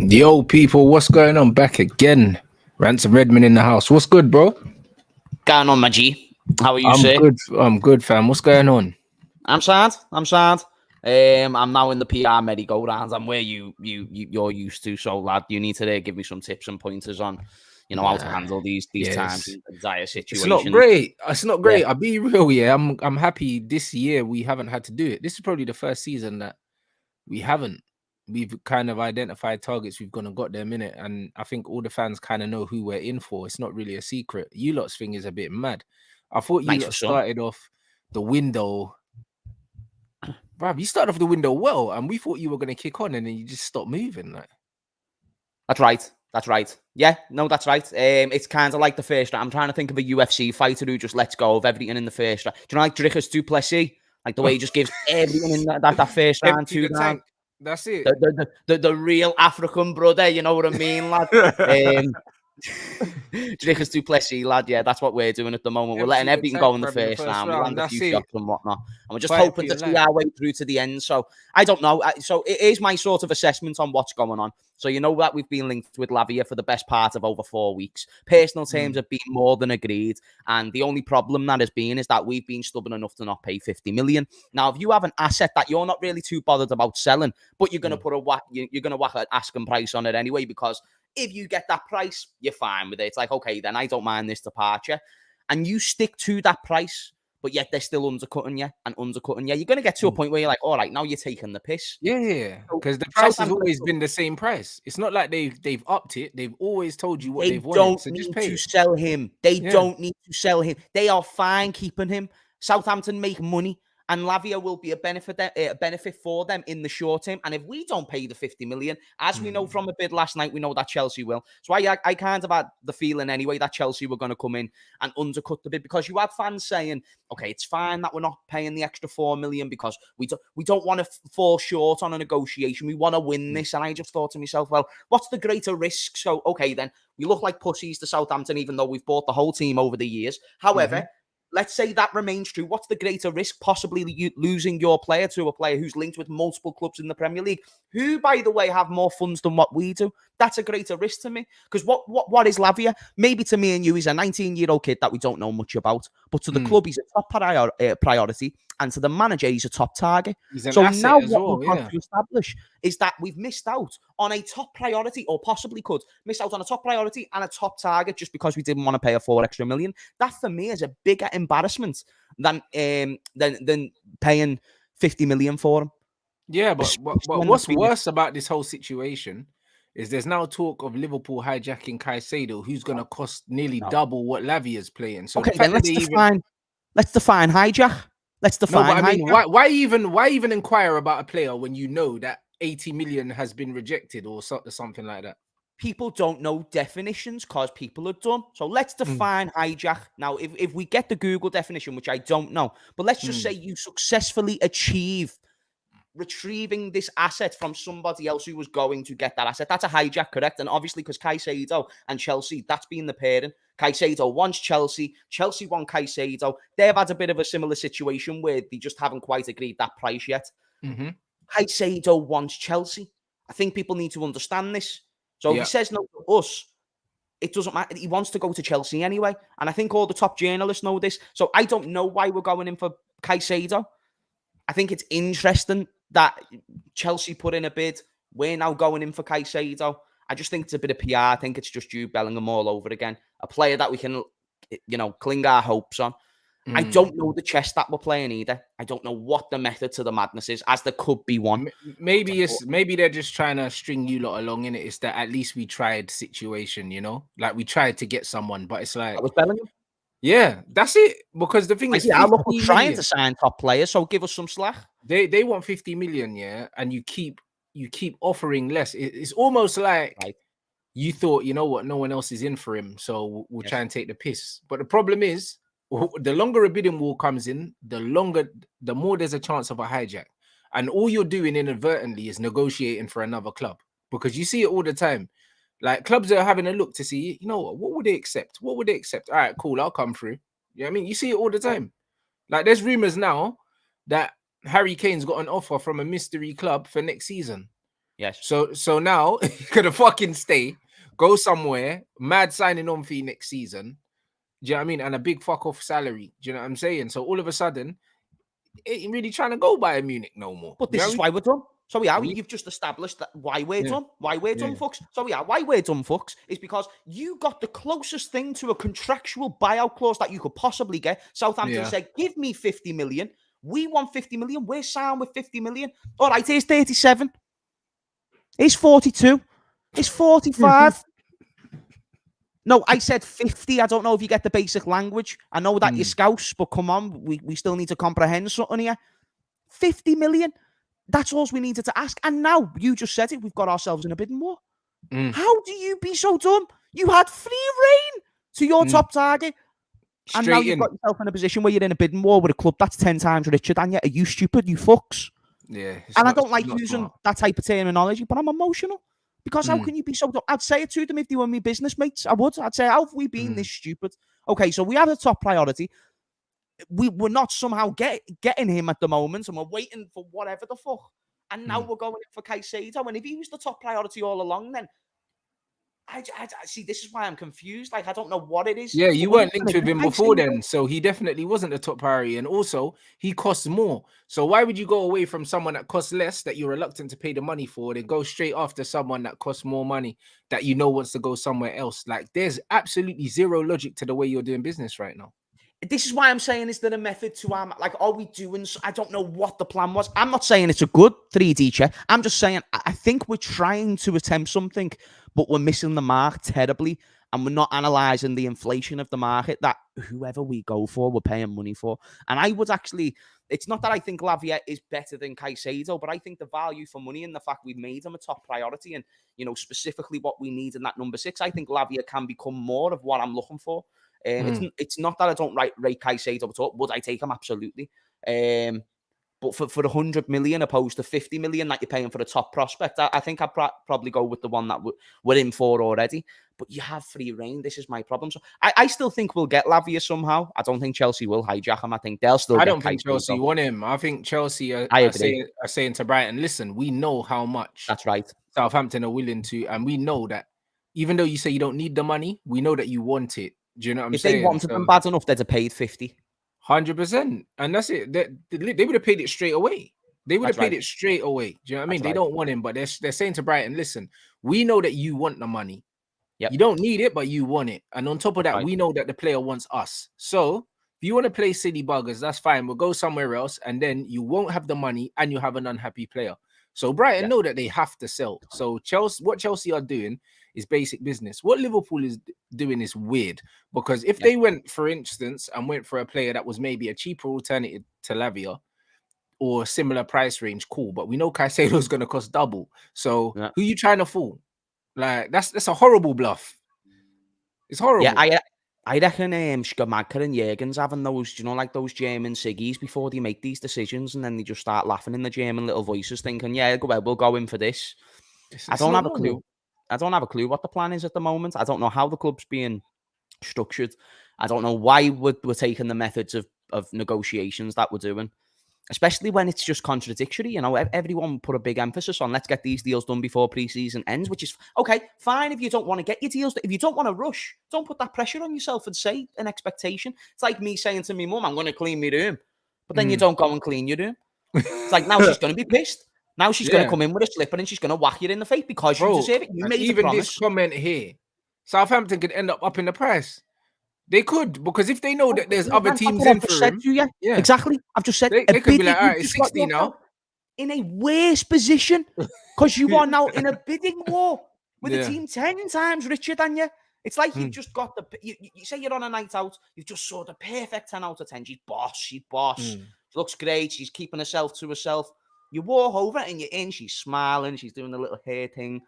Yo, people, what's going on? Back again. Rants and Redmond in the house. What's good, bro? Going on, my G. How are you, I'm sir? good. I'm good, fam. What's going on? I'm sad. I'm now in the PR merry-go-round. I'm where you're used to. So, lad, you need to give me some tips and pointers on, how to handle these times and dire situations. It's not great. It's not great. Yeah. I'll be real. Yeah, I'm happy this year we haven't had to do it. This is probably the first season that we haven't. We've kind of identified targets. We've gone and got them in it, and I think all the fans kind of know who we're in for. It's not really a secret. You lot's thing is a bit mad. I thought you lot started off the window. Bruv, you started off the window well, and we thought you were going to kick on, and then you just stopped moving. Like, That's right. Yeah, no, that's right. It's kind of like the first round. I'm trying to think of a UFC fighter who just lets go of everything in the first round. Do you know, like Dricus du Plessis? Like the way he just gives everything in that first round, two round. That's it. The real African brother, you know what I mean, lad? Dricus du Plessis, lad. Yeah, that's what we're doing at the moment. We're letting everything go in the first round. We land a few shots and whatnot, and we're just hoping to see our way through to the end. So I don't know. So it is my sort of assessment on what's going on. So you know that we've been linked with Lavia for the best part of over 4 weeks. Personal terms have been more than agreed, and the only problem that has been is that we've been stubborn enough to not pay 50 million. Now, if you have an asset that you're not really too bothered about selling, but you're going to put you're going to whack an asking price on it anyway, because if you get that price, you're fine with it. It's like, okay, then I don't mind this departure. And you stick to that price, but yet they're still undercutting you. You're going to get to a point where you're like, all right, now you're taking the piss. Yeah, because the price has always been the same price. It's not like they've upped it. They've always told you what they've wanted. So just pay. They don't need to sell him. They don't need to sell him. They are fine keeping him. Southampton make money. And Lavia will be a benefit for them in the short term. And if we don't pay the 50 million, as we know from a bid last night, we know that Chelsea will. So I kind of had the feeling anyway that Chelsea were going to come in and undercut the bid, because you had fans saying, okay, it's fine that we're not paying the extra 4 million because we don't want to fall short on a negotiation. We want to win this. And I just thought to myself, well, what's the greater risk? So, okay, then we look like pussies to Southampton, even though we've bought the whole team over the years. However, let's say that remains true. What's the greater risk? Possibly losing your player to a player who's linked with multiple clubs in the Premier League, who, by the way, have more funds than what we do. That's a greater risk to me. Because what is Lavia? Maybe to me and you, he's a 19-year-old kid that we don't know much about. But to the club, he's a top priority. And to the manager, he's a top target. So now what we've got to establish is that we've missed out on a top priority, or possibly could miss out on a top priority and a top target just because we didn't want to pay a 4 extra million. That for me is a bigger embarrassment than paying 50 million for him. Yeah, but what's worse about this whole situation is there's now talk of Liverpool hijacking Caicedo, who's going to cost nearly double what Lavia's playing. So okay, then let's define hijack. Let's define. No, but I mean, why even inquire about a player when you know that 80 million has been rejected or something like that? People don't know definitions because people are dumb. So let's define hijack. Now, if we get the Google definition, which I don't know, but let's just say you successfully achieve retrieving this asset from somebody else who was going to get that asset. That's a hijack, correct? And obviously, because Caicedo and Chelsea, that's been the pairing. Caicedo wants Chelsea. Chelsea want Caicedo. They've had a bit of a similar situation where they just haven't quite agreed that price yet. Caicedo wants Chelsea. I think people need to understand this. So if he says no to us, it doesn't matter. He wants to go to Chelsea anyway. And I think all the top journalists know this. So I don't know why we're going in for Caicedo. I think it's interesting that Chelsea put in a bid. We're now going in for Caicedo. I just think it's a bit of PR. I think it's just Jude Bellingham all over again. A player that we can, cling our hopes on. I don't know the chess that we're playing either. I don't know what the method to the madness is, as there could be one. Maybe they're just trying to string you lot along in it. It's that at least we tried situation, like we tried to get someone, but it's like that was Bellingham. Yeah, that's it. Because the thing is, look, we're trying to sign top players, so give us some slack. They want 50 million, and you keep offering less. It's almost like you thought, you know what, no one else is in for him, so we'll try and take the piss. But the problem is, the longer a bidding war comes in, the more there's a chance of a hijack. And all you're doing inadvertently is negotiating for another club, because you see it all the time. Like, clubs are having a look to see, what would they accept? What would they accept? All right, cool, I'll come through. You know what I mean? You see it all the time. Like, there's rumors now that Harry Kane's got an offer from a mystery club for next season. Yes. So now you're gonna fucking stay, go somewhere, mad signing on fee next season. Do you know what I mean? And a big fuck off salary. Do you know what I'm saying? So all of a sudden, ain't really trying to go Bayern Munich no more. But this is why we're done. So you've just established that why we're Yeah. done. Why we're done, fucks. So why we're done, fucks, is because you got the closest thing to a contractual buyout clause that you could possibly get. Southampton said, give me 50 million. We want 50 million. We're signed with 50 million. All right, here's 37. Here's 42. Here's 45. No, I said 50. I don't know if you get the basic language. I know that you're Scouse, but come on, we still need to comprehend something here. 50 million. That's all we needed to ask. And now, you just said it, we've got ourselves in a bidding war. How do you be so dumb? You had free reign to your top target. And now you've got yourself in a position where you're in a bidding war with a club that's 10 times richer than you. Are you stupid, you fucks? Yeah. And I don't like using that type of terminology, but I'm emotional. Because how can you be so dumb? I'd say it to them if they were my business mates. I would. I'd say, how have we been this stupid? Okay, so we have a top priority. We're not somehow getting him at the moment, and we're waiting for whatever the fuck. And now we're going in for Caicedo. And if he was the top priority all along, then I see. This is why I'm confused. Like, I don't know what it is. Yeah, you weren't linked with him before then, so he definitely wasn't the top priority. And also, he costs more. So why would you go away from someone that costs less, that you're reluctant to pay the money for, then go straight after someone that costs more money, that you know wants to go somewhere else? Like, there's absolutely zero logic to the way you're doing business right now. This is why I'm saying, is there a method to like, are we doing? I don't know what the plan was. I'm not saying it's a good 3D check. I'm just saying I think we're trying to attempt something, but we're missing the mark terribly, and we're not analysing the inflation of the market that whoever we go for, we're paying money for. And I would actually, it's not that I think Lavia is better than Caicedo, but I think the value for money and the fact we've made him a top priority, and specifically what we need in that number 6, I think Lavia can become more of what I'm looking for. It's not that I don't rate Caicedo at all. Would I take him? Absolutely. But for 100 million opposed to 50 million that you're paying for the top prospect, I think I'd probably go with the one that we're in for already. But you have free reign. This is my problem. So I still think we'll get Lavia somehow. I don't think Chelsea will hijack him. I think they'll still. I don't think Chelsea want him. I think Chelsea are saying to Brighton, listen, we know how much that's right. Southampton are willing to, and we know that even though you say you don't need the money, we know that you want it. Do you know what I'm saying? If they wanted them bad enough, they'd have paid 50. 100%. And that's it. They would have paid it straight away. They would have paid it straight away. Do you know what I mean? They don't want him, but they're saying to Brighton, listen, we know that you want the money. Yep. You don't need it, but you want it. And on top of that, we know that the player wants us. So if you want to play silly buggers, that's fine. We'll go somewhere else, and then you won't have the money and you have an unhappy player. So Brighton know that they have to sell. So what Chelsea are doing is basic business. What Liverpool is doing is weird, because if they went, for instance, and went for a player that was maybe a cheaper alternative to Lavia or similar price range, cool. But we know Caicedo is going to cost double. So who are you trying to fool? Like, that's a horrible bluff. It's horrible. Yeah, I reckon Schumacher and Jürgen's having those, like those German ciggies before they make these decisions, and then they just start laughing in the German little voices, thinking, yeah, we'll go in for this. I don't have a clue. I don't have a clue what the plan is at the moment. I don't know how the club's being structured. I don't know why we're taking the methods of negotiations that we're doing, especially when it's just contradictory. Everyone put a big emphasis on, let's get these deals done before pre-season ends, which is okay, fine if you don't want to get your deals. If you don't want to rush, don't put that pressure on yourself and say an expectation. It's like me saying to my mum, I'm going to clean my room, but then you don't go and clean your room. It's like, now she's going to be pissed. Now she's going to come in with a slipper and she's going to whack you in the face because you deserve it. You made a promise. This comment here, Southampton could end up in the price. They could, because if they know that there's other teams in for him. Yeah, exactly. I've just said they could be like, all right, it's 60 now. In a worse position, because you are now in a bidding war with a team 10 times richer than you. It's like you've just got you say you're on a night out, you've just saw the perfect 10 out of 10. She's boss. She looks great. She's keeping herself to herself. You walk over and you're in, she's smiling, she's doing the little hair thing.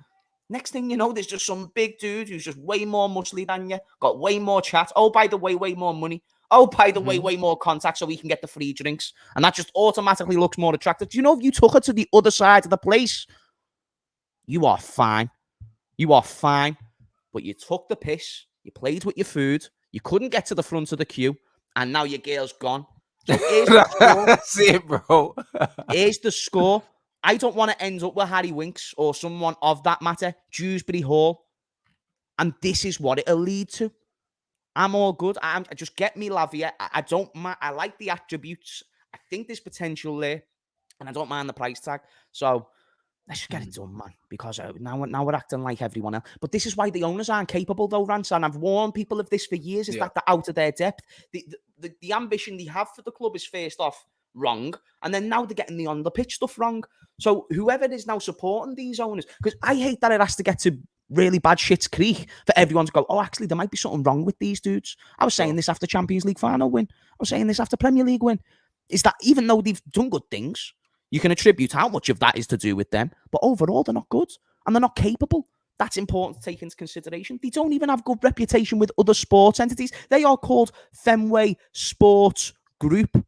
Next thing you know, there's just some big dude who's just way more muscly than you, got way more chat. Oh, by the way, way more money. Oh, by the way, way more contact so we can get the free drinks. And that just automatically looks more attractive. Do you know if you took her to the other side of the place, you are fine. You are fine. But you took the piss, you played with your food, you couldn't get to the front of the queue, and now your girl's gone. So here's the score. That's it, bro. Here's the score. I don't want to end up with Harry Winks or someone of that matter, Dewsbury Hall. And this is what it'll lead to. I'm all good. I just get me Lavia. I don't mind. I like the attributes. I think there's potential there. And I don't mind the price tag. So let's just get it done, man. Because now we're acting like everyone else. But this is why the owners aren't capable, though, Rants. And I've warned people of this for years, is that they're out of their depth. The ambition they have for the club is first off wrong. And then now they're getting the on-the-pitch stuff wrong. So whoever is now supporting these owners, because I hate that it has to get to really bad shit's creek for everyone to go, oh, actually, there might be something wrong with these dudes. I was saying this after Champions League final win. I was saying this after Premier League win. Is that even though they've done good things, you can attribute how much of that is to do with them, but overall, they're not good and they're not capable. That's important to take into consideration. They don't even have good reputation with other sports entities. They are called Fenway Sports Group.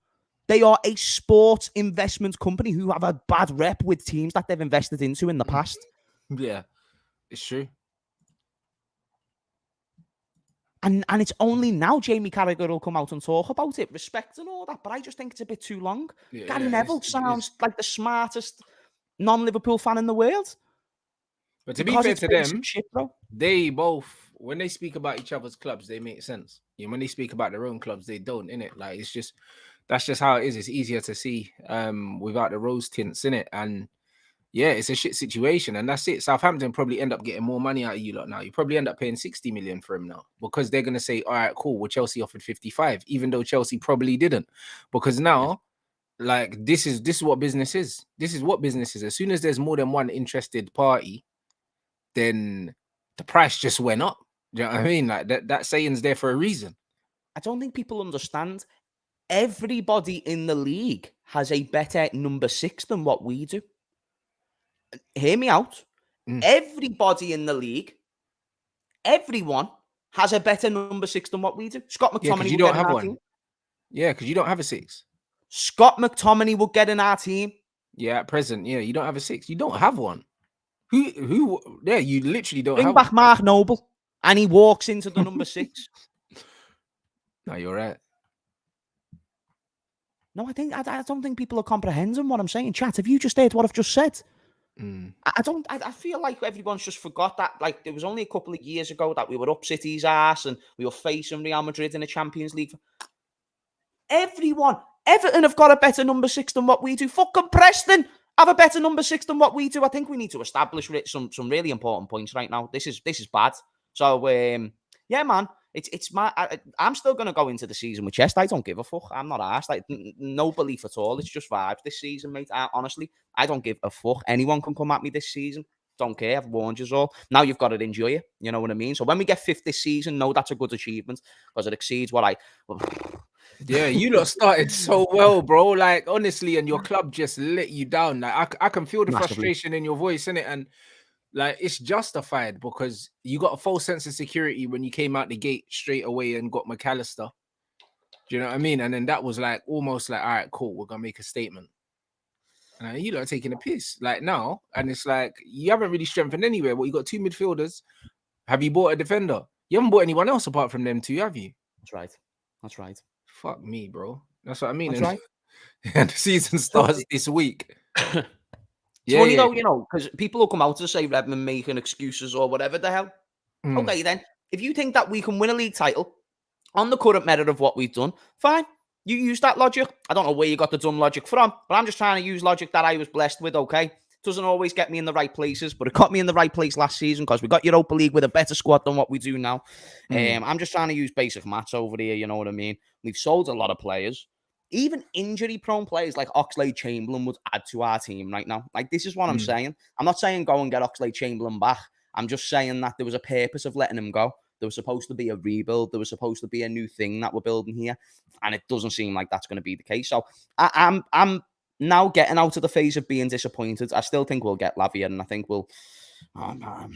They are a sports investment company who have a bad rep with teams that they've invested into in the past. Yeah, it's true. And it's only now Jamie Carragher will come out and talk about it, respect and all that. But I just think it's a bit too long. Gary Neville sounds like the smartest non-Liverpool fan in the world. But to be fair to them, they both, when they speak about each other's clubs, they make sense. When they speak about their own clubs, they don't, innit? Like, it's just, that's just how it is. It's easier to see without the rose tints, innit? And yeah, it's a shit situation, and that's it. Southampton probably end up getting more money out of you lot now. You probably end up paying 60 million for him now, because they're gonna say, all right, cool, well, Chelsea offered 55, even though Chelsea probably didn't. Because now, like, this is what business is. This is what business is. As soon as there's more than one interested party, then the price just went up. Do you know what I mean? Like, that saying's there for a reason. I don't think people understand. Everybody in the league has a better number 6 than what we do. Hear me out. Everybody in the league, everyone has a better number 6 than what we do. Scott McTominay you don't have one. Yeah, because you don't have a 6. Scott McTominay will get in our team. Yeah, at present, yeah, you don't have a 6. You don't have one. Who? Yeah, you literally don't. Bring back Mark Noble, and he walks into the number 6. No, you're right. No, I don't think people are comprehending what I'm saying. Chat, have you just heard what I've just said? I feel like everyone's just forgot that. Like, there was only a couple of years ago that we were up City's ass and we were facing Real Madrid in the Champions League. Everton have got a better number 6 than what we do. Fucking Preston have a better number 6 than what we do. I think we need to establish some really important points right now. This is bad. So yeah, man. I'm still going to go into the season with chest. I don't give a fuck. I'm not arsed. Like, no belief at all. It's just vibes this season, mate. Honestly, I don't give a fuck. Anyone can come at me this season. Don't care. I've warned you all. Now you've got to enjoy it. You know what I mean? So when we get 5th this season, no, that's a good achievement because it exceeds what I... Yeah, you lot started so well, bro. Like, honestly, and your club just let you down. Like, I can feel the frustration in your voice, innit? And like, it's justified because you got a false sense of security when you came out the gate straight away and got McAllister. Do you know what I mean? And then that was like almost like, all right, cool, we're gonna make a statement. And you lot are taking a piss like now, and it's like you haven't really strengthened anywhere. Well, you got 2 midfielders. Have you bought a defender? You haven't bought anyone else apart from them 2, have you? That's right. Fuck me, bro. That's what I mean. That's right. And the season starts this week. It's funny though, you know, because people will come out to say Redmond making excuses or whatever the hell. Okay, then, if you think that we can win a league title on the current merit of what we've done, fine. You use that logic. I don't know where you got the dumb logic from, but I'm just trying to use logic that I was blessed with, okay? Doesn't always get me in the right places, but it got me in the right place last season because we got Europa League with a better squad than what we do now. I'm just trying to use basic maths over here, you know what I mean? We've sold a lot of players. Even injury-prone players like Oxlade-Chamberlain would add to our team right now. Like, this is what I'm saying. I'm not saying go and get Oxlade-Chamberlain back. I'm just saying that there was a purpose of letting him go. There was supposed to be a rebuild. There was supposed to be a new thing that we're building here. And it doesn't seem like that's going to be the case. So I'm now getting out of the phase of being disappointed. I still think we'll get Lavia, and I think we'll... I'm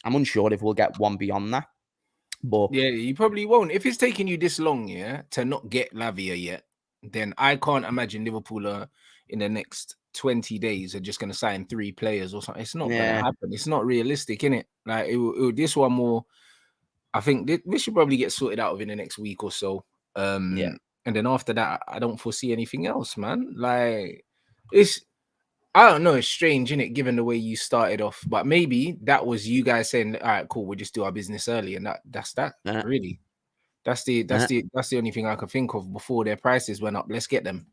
unsure if we'll get one beyond that. But yeah, you probably won't. If it's taking you this long, to not get Lavia yet, then I can't imagine Liverpool in the next 20 days are just going to sign 3 players or something. It's not going to happen. It's not realistic, innit? Like, this one more... I think this should probably get sorted out within the next week or so. And then after that, I don't foresee anything else, man. Like, I don't know. It's strange, isn't it? Given the way you started off, but maybe that was you guys saying, "All right, cool, we'll just do our business early," and that's that. Really, that's the only thing I could think of before their prices went up. Let's get them.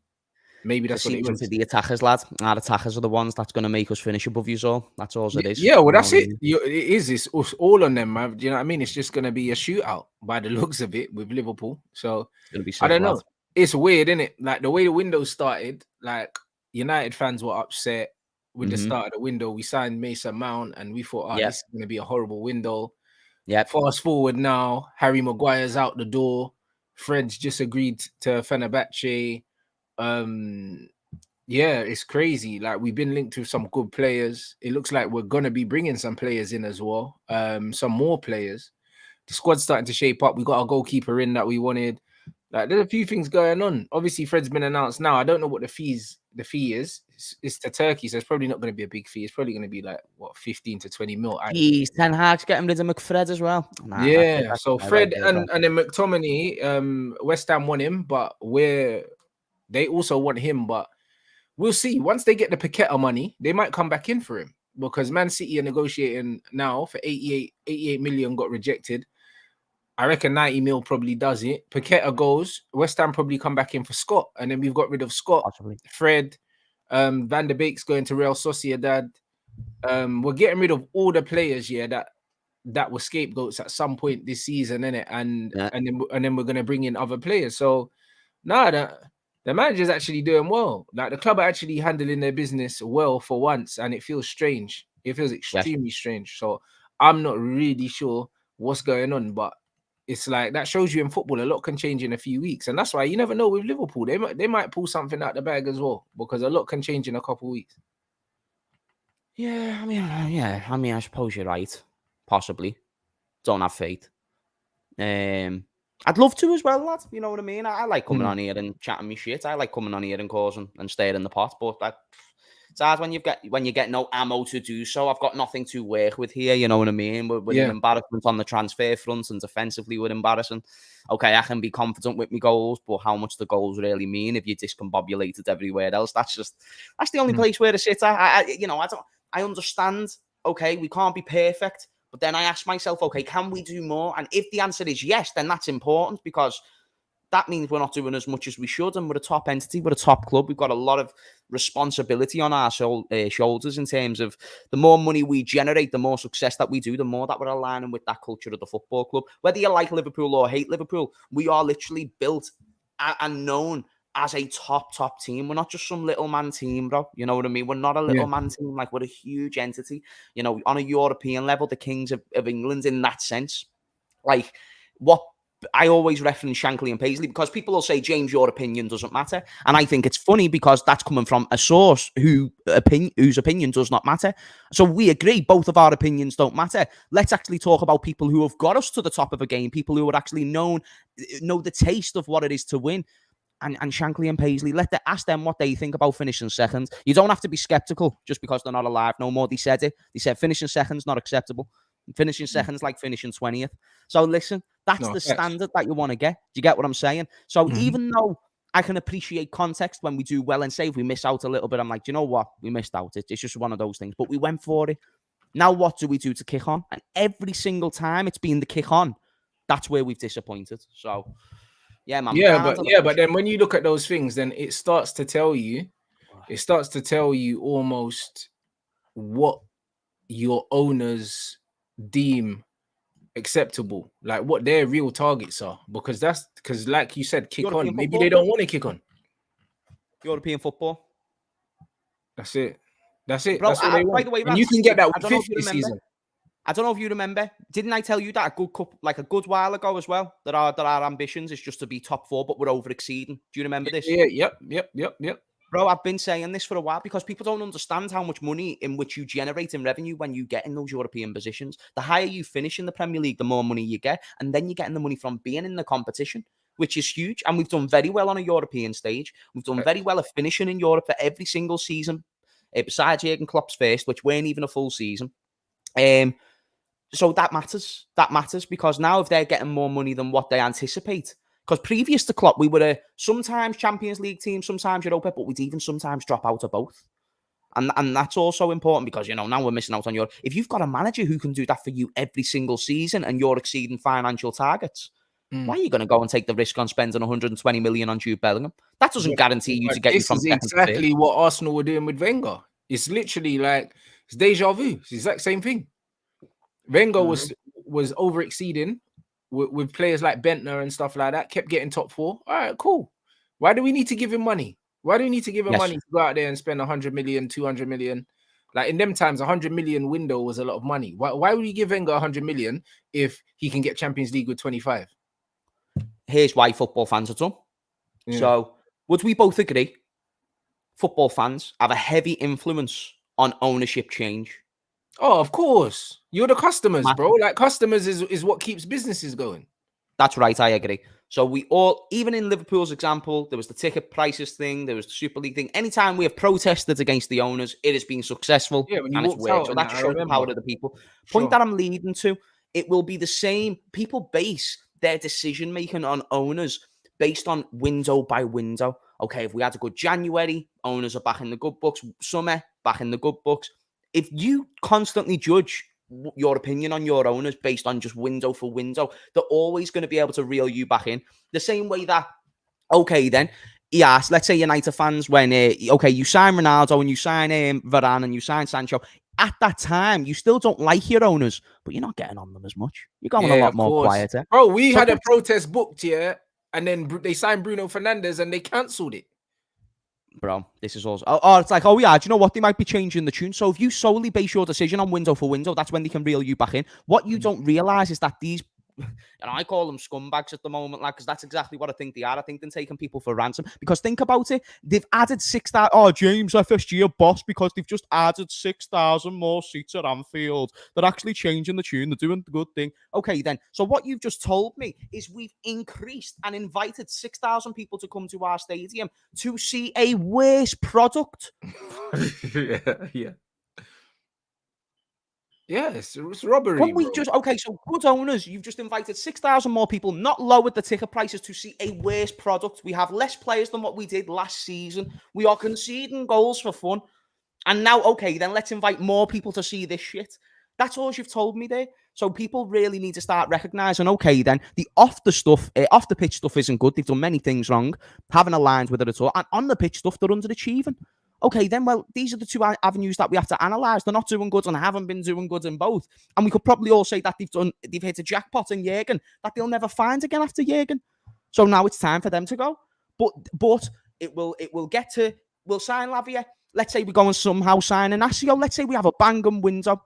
Maybe that's what it was. To the attackers, lad. Our attackers are the ones that's going to make us finish above you all. That's all it is. Yeah, well, that's it. It is. It's all on them, man. Do you know what I mean? It's just going to be a shootout by the looks of it with Liverpool. So it's going to be I don't know. It's weird, isn't it? Like the way the window started, like United fans were upset with the start of the window. We signed Mason Mount and we thought, this is going to be a horrible window. Yeah. Fast forward now, Harry Maguire's out the door. Fred's just agreed to Fenerbahce. Yeah, it's crazy. Like we've been linked with some good players. It looks like we're gonna be bringing some players in as well. Some more players. The squad's starting to shape up. We got our goalkeeper in that we wanted. Like there's a few things going on. Obviously, Fred's been announced now. I don't know what the fee is. It's to Turkey, so it's probably not going to be a big fee. It's probably going to be like what 15 to 20 mil. He's Ten Hag's getting rid of McFred as well. Yeah, so Fred and then McTominay, West Ham want him, but they also want him, but we'll see. Once they get the Paqueta money, they might come back in for him because Man City are negotiating now for 88 million, got rejected. I reckon 90 mil probably does it. Paqueta goes. West Ham probably come back in for Scott, and then we've got rid of Scott, possibly. Fred, Van der Beek's going to Real Sociedad. We're getting rid of all the players that were scapegoats at some point this season, innit? And then we're gonna bring in other players. So the manager's actually doing well. Like the club are actually handling their business well for once, and it feels strange. It feels extremely strange. So I'm not really sure what's going on, but it's like that shows you in football a lot can change in a few weeks, and that's why you never know with Liverpool. They might pull something out the bag as well because a lot can change in a couple of weeks. Yeah, I mean, I suppose you're right. Possibly, don't have faith. I'd love to as well, lad. You know what I mean? I like coming on here and chatting me shit. I like coming on here and causing and staying in the pot, but it's hard when you get no ammo to do so. I've got nothing to work with here. You know what I mean? We're an embarrassment on the transfer front, and defensively we're embarrassing. Okay, I can be confident with my goals, but how much the goals really mean if you're discombobulated everywhere else? That's the only place where to sit. I understand. Okay, we can't be perfect. But then I ask myself, okay, can we do more? And if the answer is yes, then that's important because that means we're not doing as much as we should. And we're a top entity, we're a top club. We've got a lot of responsibility on our shoulders in terms of the more money we generate, the more success that we do, the more that we're aligning with that culture of the football club. Whether you like Liverpool or hate Liverpool, we are literally built and known as a top team. We're not just some little man team, bro. You know what I mean? We're not a little man team. Like, we're a huge entity. You know, on a European level, the kings of England in that sense. Like, what I always reference Shankly and Paisley because people will say, James, your opinion doesn't matter. And I think it's funny because that's coming from a source whose opinion does not matter. So we agree both of our opinions don't matter. Let's actually talk about people who have got us to the top of a game, people who are actually know the taste of what it is to win. And Shankly and Paisley, ask them what they think about finishing second. You don't have to be skeptical just because they're not alive no more. They said it. They said finishing second's not acceptable. Finishing second's like finishing 20th. So listen, that's the standard that you want to get. Do you get what I'm saying? So even though I can appreciate context when we do well and say if we miss out a little bit, I'm like, do you know what? We missed out. It's just one of those things. But we went for it. Now what do we do to kick on? And every single time it's been the kick on. That's where we've disappointed. So... yeah, man. But then when you look at those things, then it starts to tell you almost what your owners deem acceptable, like what their real targets are, because like you said, kick European on. Maybe football. They don't want to kick on. European football. That's it. Bro, that's what they want. By the way, and you can get that with 50 this season. I don't know if you remember. Didn't I tell you that a good while ago as well? That our ambitions is just to be top 4, but we're over exceeding. Do you remember this? Yeah. Yep. Bro, I've been saying this for a while because people don't understand how much money in which you generate in revenue when you get in those European positions. The higher you finish in the Premier League, the more money you get, and then you're getting the money from being in the competition, which is huge. And we've done very well on a European stage. We've done very well at finishing in Europe for every single season, besides Jurgen Klopp's first, which weren't even a full season. So that matters. That matters because now if they're getting more money than what they anticipate, because previous to Klopp, we were a sometimes Champions League team, sometimes Europa, but we'd even sometimes drop out of both. And that's also important because, now we're missing out on if you've got a manager who can do that for you every single season and you're exceeding financial targets, why are you going to go and take the risk on spending 120 million on Jude Bellingham? That doesn't guarantee you to get you from second to fifth. This is exactly what Arsenal were doing with Wenger. It's literally like, it's deja vu. It's the exact same thing. Wenger was over exceeding with players like Bentner and stuff like that, kept getting top 4. All right, cool. Why do we need to give him money? Why do we need to give him money to go out there and spend 100 million, 200 million? Like in them times, 100 million window was a lot of money. Why would you give Wenger 100 million if he can get Champions League with 25? Here's why football fans are done. Yeah. So, would we both agree? Football fans have a heavy influence on ownership change. Oh, of course. You're the customers, bro. Like, customers is what keeps businesses going. That's right. I agree. So we all, even in Liverpool's example, there was the ticket prices thing. There was the Super League thing. Anytime we have protested against the owners, it has been successful. Yeah, when you and it's worked. So that shows the power of the people. Point that I'm leading to, it will be the same. People base their decision-making on owners based on window by window. Okay, if we had a good January, owners are back in the good books. Summer, back in the good books. If you constantly judge your opinion on your owners based on just window for window, they're always going to be able to reel you back in. The same way that, okay, then, yes, let's say United fans, when, okay, you sign Ronaldo and you sign Varane and you sign Sancho, at that time, you still don't like your owners, but you're not getting on them as much. You're going a lot more quieter. Bro, we had a protest booked, and then they signed Bruno Fernandes and they cancelled it. Bro, this is also... Oh, it's like, oh, yeah, do you know what? They might be changing the tune. So if you solely base your decision on window for window, that's when they can reel you back in. What you don't realise is that these... And I call them scumbags at the moment, like, because that's exactly what I think they are. I think they're taking people for ransom. Because think about it. They've added 6,000... Oh, James, FSG are boss because they've just added 6,000 more seats at Anfield. They're actually changing the tune. They're doing the good thing. Okay, then. So what you've just told me is we've increased and invited 6,000 people to come to our stadium to see a worse product. Yeah. Yeah, it's robbery. So good owners, you've just invited 6,000 more people, not lowered the ticket prices to see a worse product. We have less players than what we did last season. We are conceding goals for fun. And now, okay, then let's invite more people to see this shit. That's all you've told me there. So people really need to start recognising, okay, then the off the pitch stuff isn't good. They've done many things wrong, haven't aligned with it at all. And on the pitch stuff, they're underachieving. Okay, then, well, these are the two avenues that we have to analyse. They're not doing good and haven't been doing good in both. And we could probably all say that they've hit a jackpot in Jurgen that they'll never find again after Jurgen. So now it's time for them to go. But it will get to, we'll sign Lavia. Let's say we go and somehow sign Inacio. Let's say we have a banging window.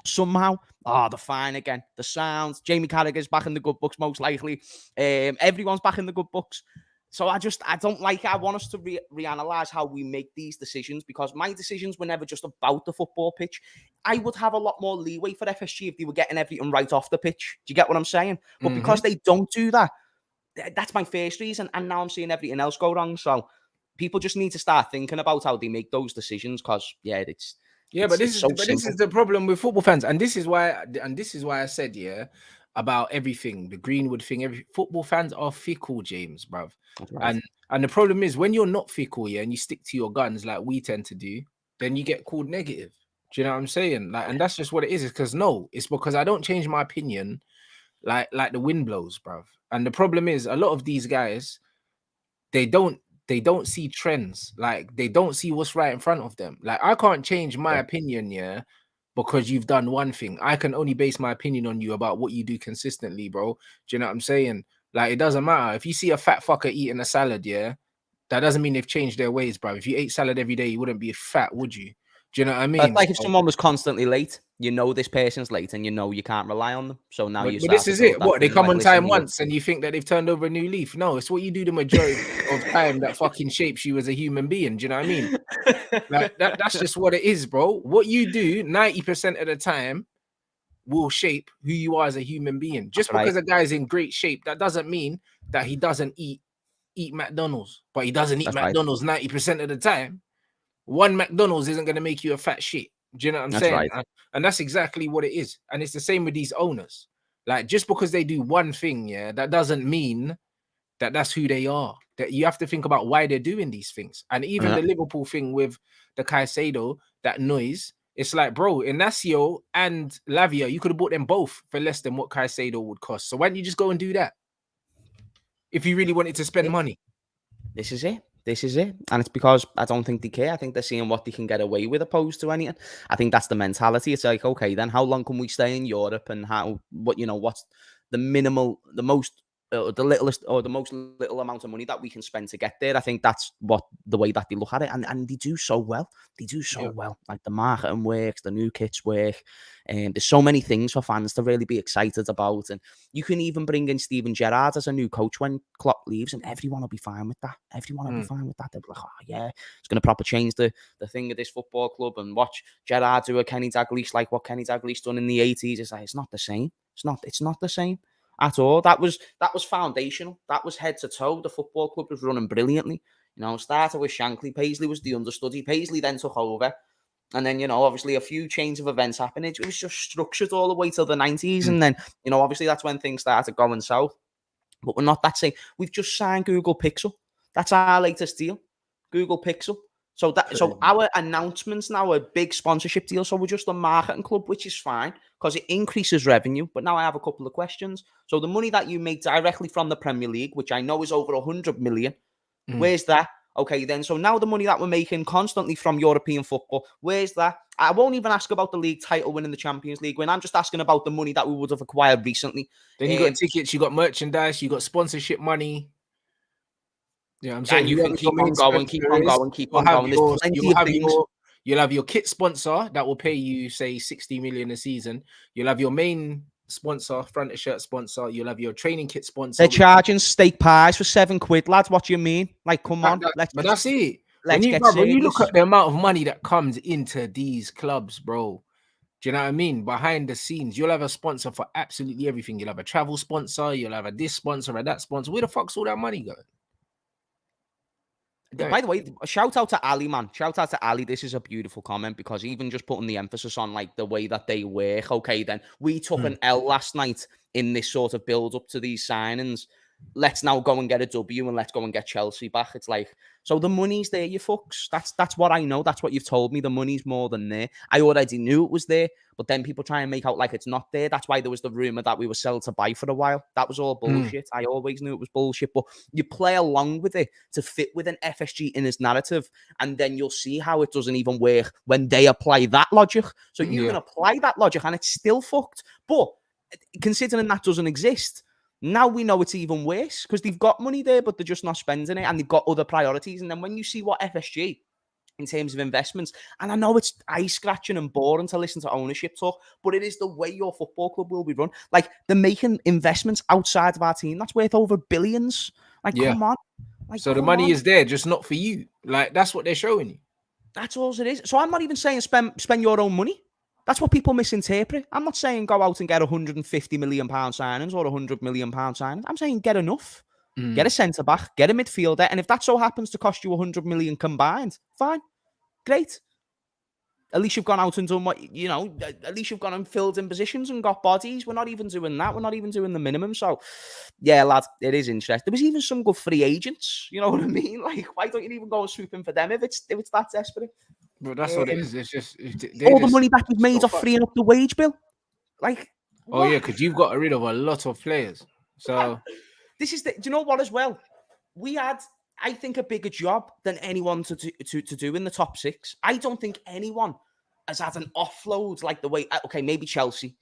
Somehow, they're fine again. The sounds, Jamie Carragher's back in the good books, most likely. Everyone's back in the good books. So I don't like it. I want us to reanalyze how we make these decisions, because my decisions were never just about the football pitch. I would have a lot more leeway for FSG if they were getting everything right off the pitch. Do you get what I'm saying? But because they don't do that, that's my first reason. And now I'm seeing everything else go wrong. So people just need to start thinking about how they make those decisions, because, this is the problem with football fans. And this is why I said, about everything, the Greenwood thing. Football fans are fickle, James, bruv. Right. And the problem is, when you're not fickle, and you stick to your guns like we tend to do, then you get called negative. Do you know what I'm saying? Like, and that's just what it is. It's because I don't change my opinion like the wind blows, bruv. And the problem is, a lot of these guys, they don't see trends. Like, they don't see what's right in front of them. Like, I can't change my opinion, because you've done one thing. I can only base my opinion on you about what you do consistently, bro. Do you know what I'm saying? Like, it doesn't matter. If you see a fat fucker eating a salad, that doesn't mean they've changed their ways, bro. If you ate salad every day, you wouldn't be fat, would you? Do you know what I mean? It's like if someone was constantly late, this person's late and you can't rely on them. So now but this is it. What, they come on time once and you think that they've turned over a new leaf? No, it's what you do the majority of time that fucking shapes you as a human being. Do you know what I mean? Like, that's just what it is, bro. What you do 90% of the time will shape who you are as a human being. Just because a guy's in great shape, that doesn't mean that he doesn't eat McDonald's, but he doesn't eat McDonald's 90% of the time. One McDonald's isn't going to make you a fat shit. Do you know what I'm saying? Right. And that's exactly what it is. And it's the same with these owners. Like, just because they do one thing, that doesn't mean that's who they are. That you have to think about why they're doing these things. And even the Liverpool thing with the Caicedo, that noise, it's like, bro, Inacio and Lavia, you could have bought them both for less than what Caicedo would cost. So why don't you just go and do that? If you really wanted to spend money. This is it. This is it. And it's because I don't think they care. I think they're seeing what they can get away with opposed to anything. I think that's the mentality. It's like, okay, then how long can we stay in Europe, and what's the minimal, the most, the littlest, or the most little amount of money that we can spend to get there. I think that's the way that they look at it. And they do so well. They do so well. Like the marketing works, the new kits work. And there's so many things for fans to really be excited about. And you can even bring in Steven Gerrard as a new coach when Klopp leaves, and everyone will be fine with that. Everyone will be fine with that. They'll be like, oh yeah, it's going to proper change the thing of this football club. And watch Gerrard do a Kenny Dalglish like what Kenny Dalglish done in the 80s. It's like, it's not the same. It's not the same at all. That was foundational. That was head to toe. The football club was running brilliantly. Started with Shankly. Paisley was the understudy. Paisley then took over. And then, obviously a few chains of events happened. It was just structured all the way till the 90s. And then, obviously that's when things started going south. But we're not that same. We've just signed Google Pixel. That's our latest deal. Google Pixel. So our announcements now are big sponsorship deals. So we're just a marketing club, which is fine because it increases revenue. But now I have a couple of questions. So the money that you make directly from the Premier League, which I know is over 100 million, where's that? Okay, then. So now the money that we're making constantly from European football, where's that? I won't even ask about the league title winning the Champions League win. I'm just asking about the money that we would have acquired recently. Then you got tickets, you got merchandise, you got sponsorship money. Yeah, I'm saying you can keep on going. There's plenty of things. You'll have your kit sponsor that will pay you, say, 60 million a season. You'll have your main sponsor, front of shirt sponsor. You'll have your training kit sponsor. They're charging steak pies for £7, lads. What do you mean? Like, come on. But that's it. When you look at the amount of money that comes into these clubs, bro, do you know what I mean? Behind the scenes, you'll have a sponsor for absolutely everything. You'll have a travel sponsor. You'll have a this sponsor, a that sponsor. Where the fuck's all that money going? By the way, shout out to Ali, man. Shout out to Ali. This is a beautiful comment because even just putting the emphasis on like the way that they work. Okay, then we took an L last night in this sort of build up to these signings. Let's now go and get a W and let's go and get Chelsea back. It's like, so the money's there, you fucks. That's what I know. That's what you've told me. The money's more than there. I already knew it was there, but then people try and make out like it's not there. That's why there was the rumor that we were sell to buy for a while. That was all bullshit. I always knew it was bullshit, but you play along with it to fit with an FSG in his narrative, and then you'll see how it doesn't even work when they apply that logic. So you can apply that logic and it's still fucked. But considering that doesn't exist, now we know it's even worse because they've got money there, but they're just not spending it and they've got other priorities. And then when you see what FSG, in terms of investments, and I know it's eye-scratching and boring to listen to ownership talk, but it is the way your football club will be run. Like, they're making investments outside of our team that's worth over billions. Like, come on. Like, so the money is there, just not for you. Like, that's what they're showing you. That's all it is. So I'm not even saying spend your own money. That's what people misinterpret. I'm not saying go out and get £150 million signings or £100 million signings. I'm saying get enough. Get a centre-back, get a midfielder, and if that so happens to cost you 100 million combined, fine. Great. At least you've gone out and done what, at least you've gone and filled in positions and got bodies. We're not even doing that. We're not even doing the minimum. So, yeah, lad, it is interesting. There was even some good free agents. You know what I mean? Like, why don't you even go and swoop in for them if it's that desperate? But that's what it is. It's just all the money that you've made off freeing up the wage bill. Like, oh yeah, because you've got rid of a lot of players. So this is do you know what as well? We had, I think, a bigger job than anyone to do in the top six. I don't think anyone has had an offload like the way. Okay, maybe Chelsea,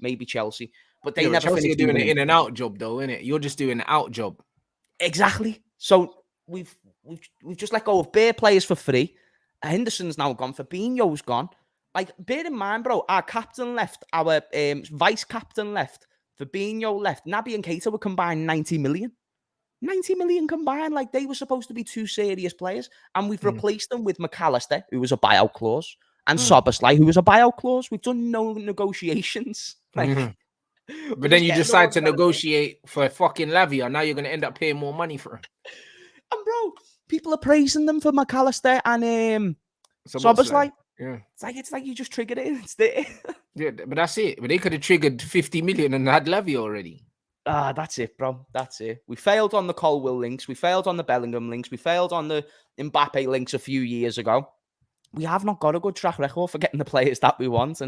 but they never. Chelsea are doing an in and out job though, innit? You're just doing an out job. Exactly. So we've just let go of bare players for free. Henderson's now gone. Fabinho's gone. Like, bear in mind, bro, our captain left, our vice captain left, Fabinho left, Naby and Caicedo were combined 90 million. 90 million combined. Like, they were supposed to be two serious players, and we've replaced them with McAllister, who was a buyout clause, and Szoboszlai, who was a buyout clause. We've done no negotiations. Like, but then you decide to negotiate for fucking Lavia. Now you're going to end up paying more money for him. And bro, people are praising them for McAllister and Szoboszlai. Yeah, it's like you just triggered it. It's there. Yeah, but that's it. But they could have triggered 50 million and had Lavia already. That's it, bro. That's it. We failed on the Colwill links. We failed on the Bellingham links. We failed on the Mbappe links a few years ago. We have not got a good track record for getting the players that we want.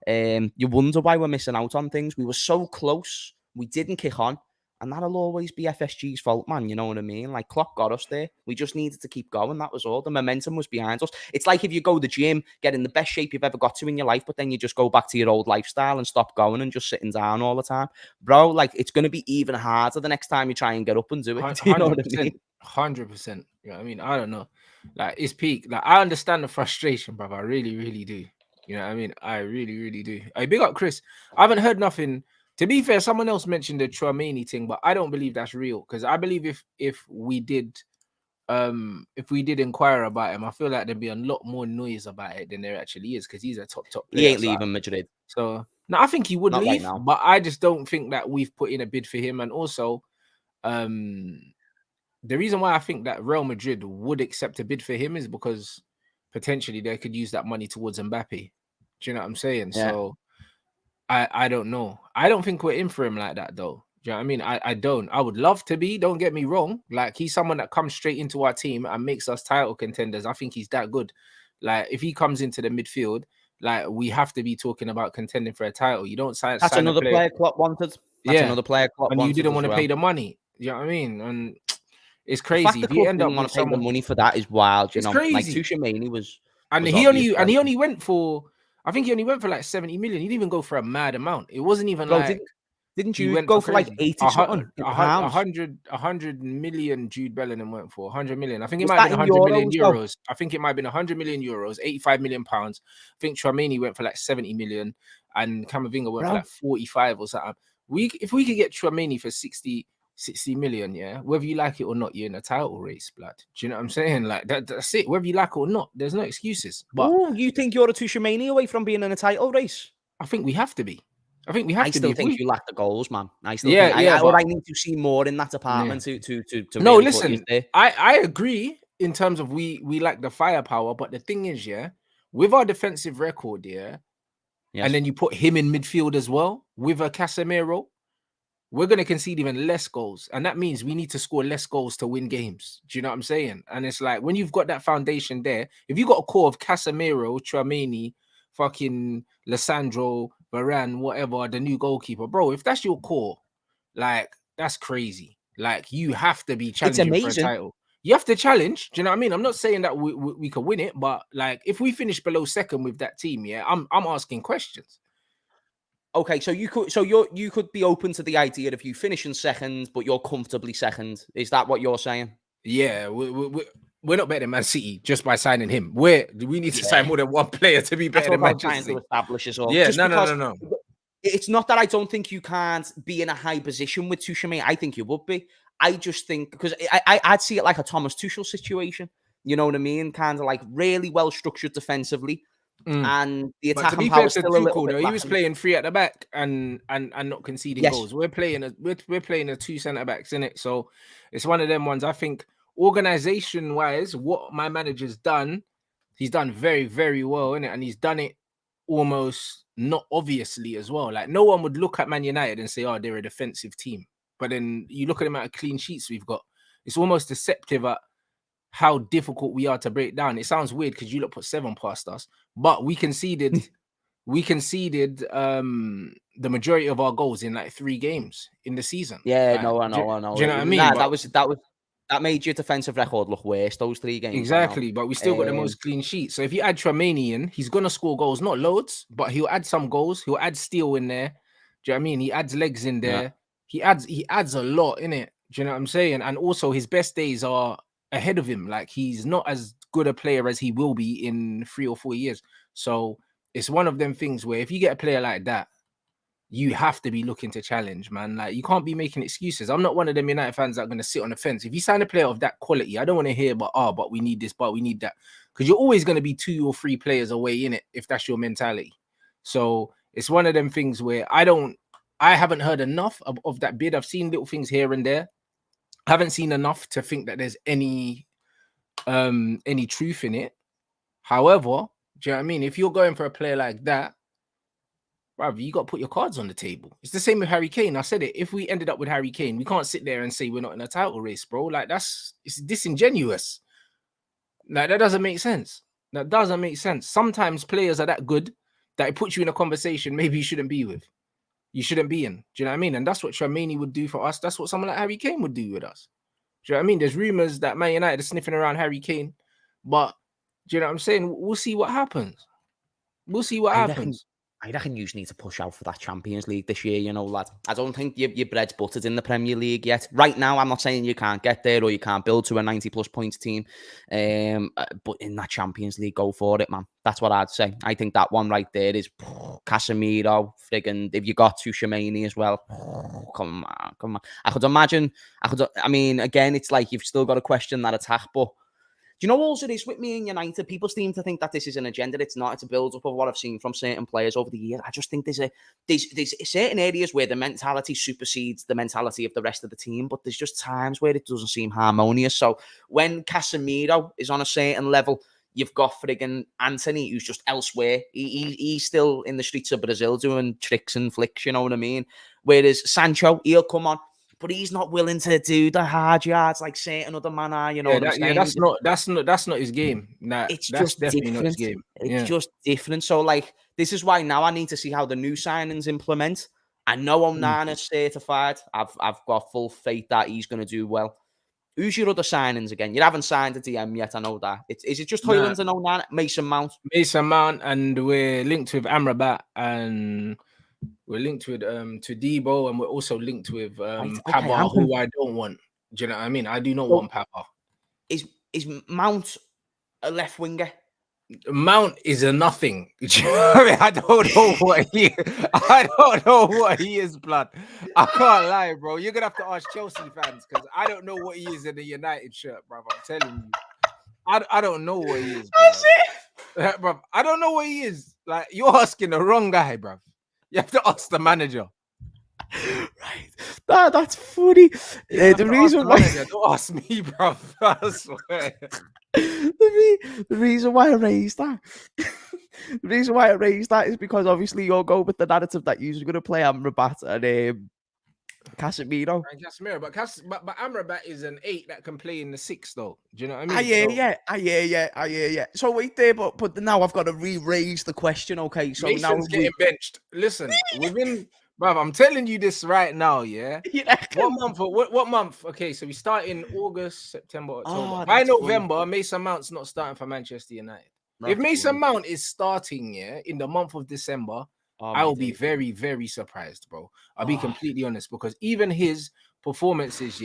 And you wonder why we're missing out on things. We were so close. We didn't kick on. And that'll always be FSG's fault, man. You know what I mean? Like, Klopp got us there. We just needed to keep going. That was all. The momentum was behind us. It's like if you go to the gym, get in the best shape you've ever got to in your life, but then you just go back to your old lifestyle and stop going and just sitting down all the time. Bro, like, it's going to be even harder the next time you try and get up and do it. Do you know what I mean? 100%. Yeah, I mean, I don't know. Like, it's peak. Like, I understand the frustration, brother. I really, really do. You know what I mean? I really, really do. Hey, big up, Chris. I haven't heard nothing. To be fair, someone else mentioned the Tchouaméni thing, but I don't believe that's real. Because I believe if we did inquire about him, I feel like there'd be a lot more noise about it than there actually is, because he's a top player. He ain't leaving Madrid. So no, I think he would Not leave, right now. but I just don't think that we've put in a bid for him. And also, the reason why I think that Real Madrid would accept a bid for him is because potentially they could use that money towards Mbappe. Do you know what I'm saying? Yeah. So I don't know. I don't think we're in for him like that, though. Do you know what I mean? I don't. I would love to be. Don't get me wrong. Like, he's someone that comes straight into our team and makes us title contenders. I think he's that good. Like, if he comes into the midfield, like, we have to be talking about contending for a title. You don't sign. That's another player Klopp wanted. That's another player Klopp wanted. And you didn't want to pay the money. You know what I mean? And it's crazy. The fact the club didn't want to pay the money for that is wild. You know, crazy. Like Tchouaméni was, and he only went for. I think he only went for like 70 million. He didn't even go for a mad amount. It wasn't even like. Didn't you go for like 80 something? 100 million Jude Bellingham went for 100 million. I think it might have been 100 million euros. I think it might have been 100 million euros, 85 million pounds. I think Tchouaméni went for like 70 million and Camavinga went for like 45 or something. If we could get Tchouaméni for 60 million, yeah, whether you like it or not, you're in a title race, blood. Do you know what I'm saying? Like that's it. Whether you like it or not, there's no excuses. But you think you're a Tchouaméni away from being in a title race? I think we have to be. I think we have to be. I still think you lack the goals, man. I still think I need to see more in that department to no, really listen, I agree in terms of we lack the firepower, but the thing is, yeah, with our defensive record, and then you put him in midfield as well with a Casemiro, we're going to concede even less goals. And that means we need to score less goals to win games. Do you know what I'm saying? And it's like, when you've got that foundation there, if you've got a core of Casemiro, Tchouaméni, fucking Lissandro, Varane, whatever, the new goalkeeper, bro, if that's your core, like, that's crazy. Like, you have to be challenging for a title. You have to challenge. Do you know what I mean? I'm not saying that we could win it, but like, if we finish below second with that team, I'm asking questions. Okay, so you could be open to the idea of you finishing second, but you're comfortably second. Is that what you're saying? Yeah, we're not better than Man City just by signing him. We need to sign more than one player to be better than Manchester City. To establish as well. Yeah, no. It's not that I don't think you can't be in a high position with Tchouaméni. I think you would be. I just think, because I'd see it like a Thomas Tuchel situation. You know what I mean? Kind of like really well structured defensively. And the attacking power still a little bit. He was playing 3 at the back and not conceding goals. We're playing a 2 centre backs in it, so it's one of them ones. I think organization wise, what my manager's done, he's done very, very well in it, and he's done it almost not obviously as well. Like, no one would look at Man United and say, "Oh, they're a defensive team," but then you look at the amount of clean sheets we've got. It's almost deceptive at how difficult we are to break down. It sounds weird because you lot put 7 past us, but we conceded the majority of our goals in like 3 games in the season. Yeah, like, no, I know. Do you know what I mean? That made your defensive record look worse, those 3 games. Exactly, but we still got the most clean sheets. So if you add Tchouaméni in, he's gonna score goals, not loads, but he'll add some goals. He'll add steel in there. Do you know what I mean? He adds legs in there. Yeah. He adds a lot in it. Do you know what I'm saying? And also his best days are ahead of him. Like, he's not as good a player as he will be in 3 or 4 years. So it's one of them things where if you get a player like that, you have to be looking to challenge, man. Like, you can't be making excuses. I'm not one of them United fans that are going to sit on the fence. If you sign a player of that quality, I don't want to hear but we need this, but we need that. Because you're always going to be 2 or 3 players away in it if that's your mentality. So it's one of them things where I haven't heard enough of that bid. I've seen little things here and there. I haven't seen enough to think that there's any truth in it. However, do you know what I mean? If you're going for a player like that, bruv, you got to put your cards on the table. It's the same with Harry Kane. I said it. If we ended up with Harry Kane, we can't sit there and say we're not in a title race, bro. Like, it's disingenuous. Like, that doesn't make sense. That doesn't make sense. Sometimes players are that good that it puts you in a conversation maybe you shouldn't be with. You shouldn't be in. Do you know what I mean? And that's what Tchouaméni would do for us. That's what someone like Harry Kane would do with us. Do you know what I mean? There's rumors that Man United are sniffing around Harry Kane, but do you know what I'm saying? We'll see what happens. We'll see what happens. I reckon you need to push out for that Champions League this year, you know, lad. I don't think your bread's buttered in the Premier League yet. Right now, I'm not saying you can't get there or you can't build to a 90-plus points team. But in that Champions League, go for it, man. That's what I'd say. I think that one right there is Casemiro, friggin', if you got Tchouaméni as well. Come on. I mean, again, it's like you've still got to question that attack, but do you know also this with me and United? People seem to think that this is an agenda. It's not. It's a build-up of what I've seen from certain players over the years. I just think there's certain areas where the mentality supersedes the mentality of the rest of the team, but there's just times where it doesn't seem harmonious. So when Casemiro is on a certain level, you've got friggin' Anthony, who's just elsewhere. He's still in the streets of Brazil doing tricks and flicks, you know what I mean? Whereas Sancho, he'll come on, but he's not willing to do the hard yards like certain other man are, you know. That's not his game. That's just definitely not his game. It's just different. So like, this is why now I need to see how the new signings implement. I know Onana's certified. I've got full faith that he's going to do well. Who's your other signings again? You haven't signed a DM yet, I know that. Is it just Højlund and Onana? Mason Mount, and we're linked with Amrabat, and we're linked with Debo, and we're also linked with Papa, who I don't want. Do you know what I mean? I do not want Papa. Is Mount a left winger? Mount is a nothing. Do you know what I mean? I don't know what he is. I don't know what he is, blood. I can't lie, bro. You're gonna have to ask Chelsea fans because I don't know what he is in the United shirt, bro. I'm telling you. I don't know what he is, bro. I don't know what he is. Like, you're asking the wrong guy, bro. You have to ask the manager. Right. That's funny. The reason why... Don't ask me, bro. I swear. The reason why I raised that... The reason why I raised that is because obviously you'll go with the narrative that you're going to play Amrabat and Casemiro. But Amrabat is an 8 that can play in the 6, though. Do you know what I mean? I hear you. So wait there, but now I've got to re-raise the question. Okay, so Mason's now getting benched. Listen, bruv, I'm telling you this right now, yeah. What month? Okay, so we start in August, September, October. By November, funny. Mason Mount's not starting for Manchester United. If Mason Mount is starting, in the month of December, I will be very, very surprised, bro. I'll be completely honest, because even his performances,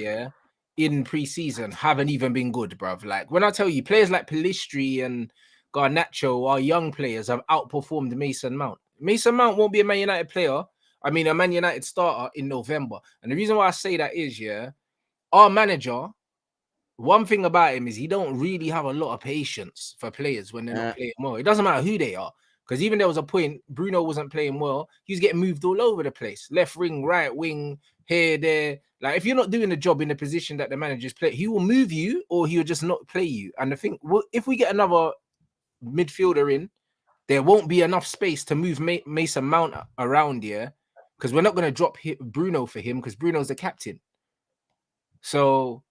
in pre-season haven't even been good, bruv. Like, when I tell you, players like Pelistri and Garnacho, our young players, have outperformed Mason Mount. Mason Mount won't be a Man United player. I mean, a Man United starter in November. And the reason why I say that is, our manager, one thing about him is he don't really have a lot of patience for players when they're not playing well. It doesn't matter who they are. Because even there was a point, Bruno wasn't playing well. He was getting moved all over the place. Left wing, right wing, here, there. Like, if you're not doing the job in the position that the manager's play, he will move you or he'll just not play you. And I think if we get another midfielder in, there won't be enough space to move Mason Mount around here, because we're not going to drop Bruno for him because Bruno's the captain. So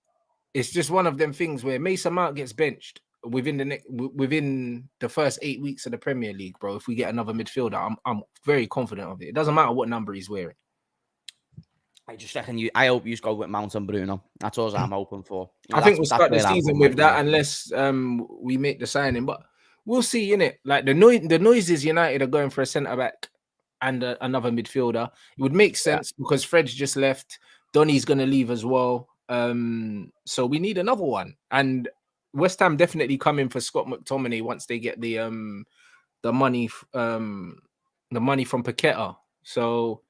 it's just one of them things where Mason Mount gets benched within the first 8 weeks of the Premier League, bro. If we get another midfielder, I'm very confident of it. It doesn't matter what number he's wearing. I just reckon I hope you go with Mount and Bruno. That's all I'm hoping for. I think we'll start the season with that unless we make the signing, but we'll see, innit? Like, the noises United are going for a centre-back and another midfielder. It would make sense because Fred's just left. Donny's going to leave as well. So we need another one. And West Ham definitely coming for Scott McTominay once they get the money from Paqueta. So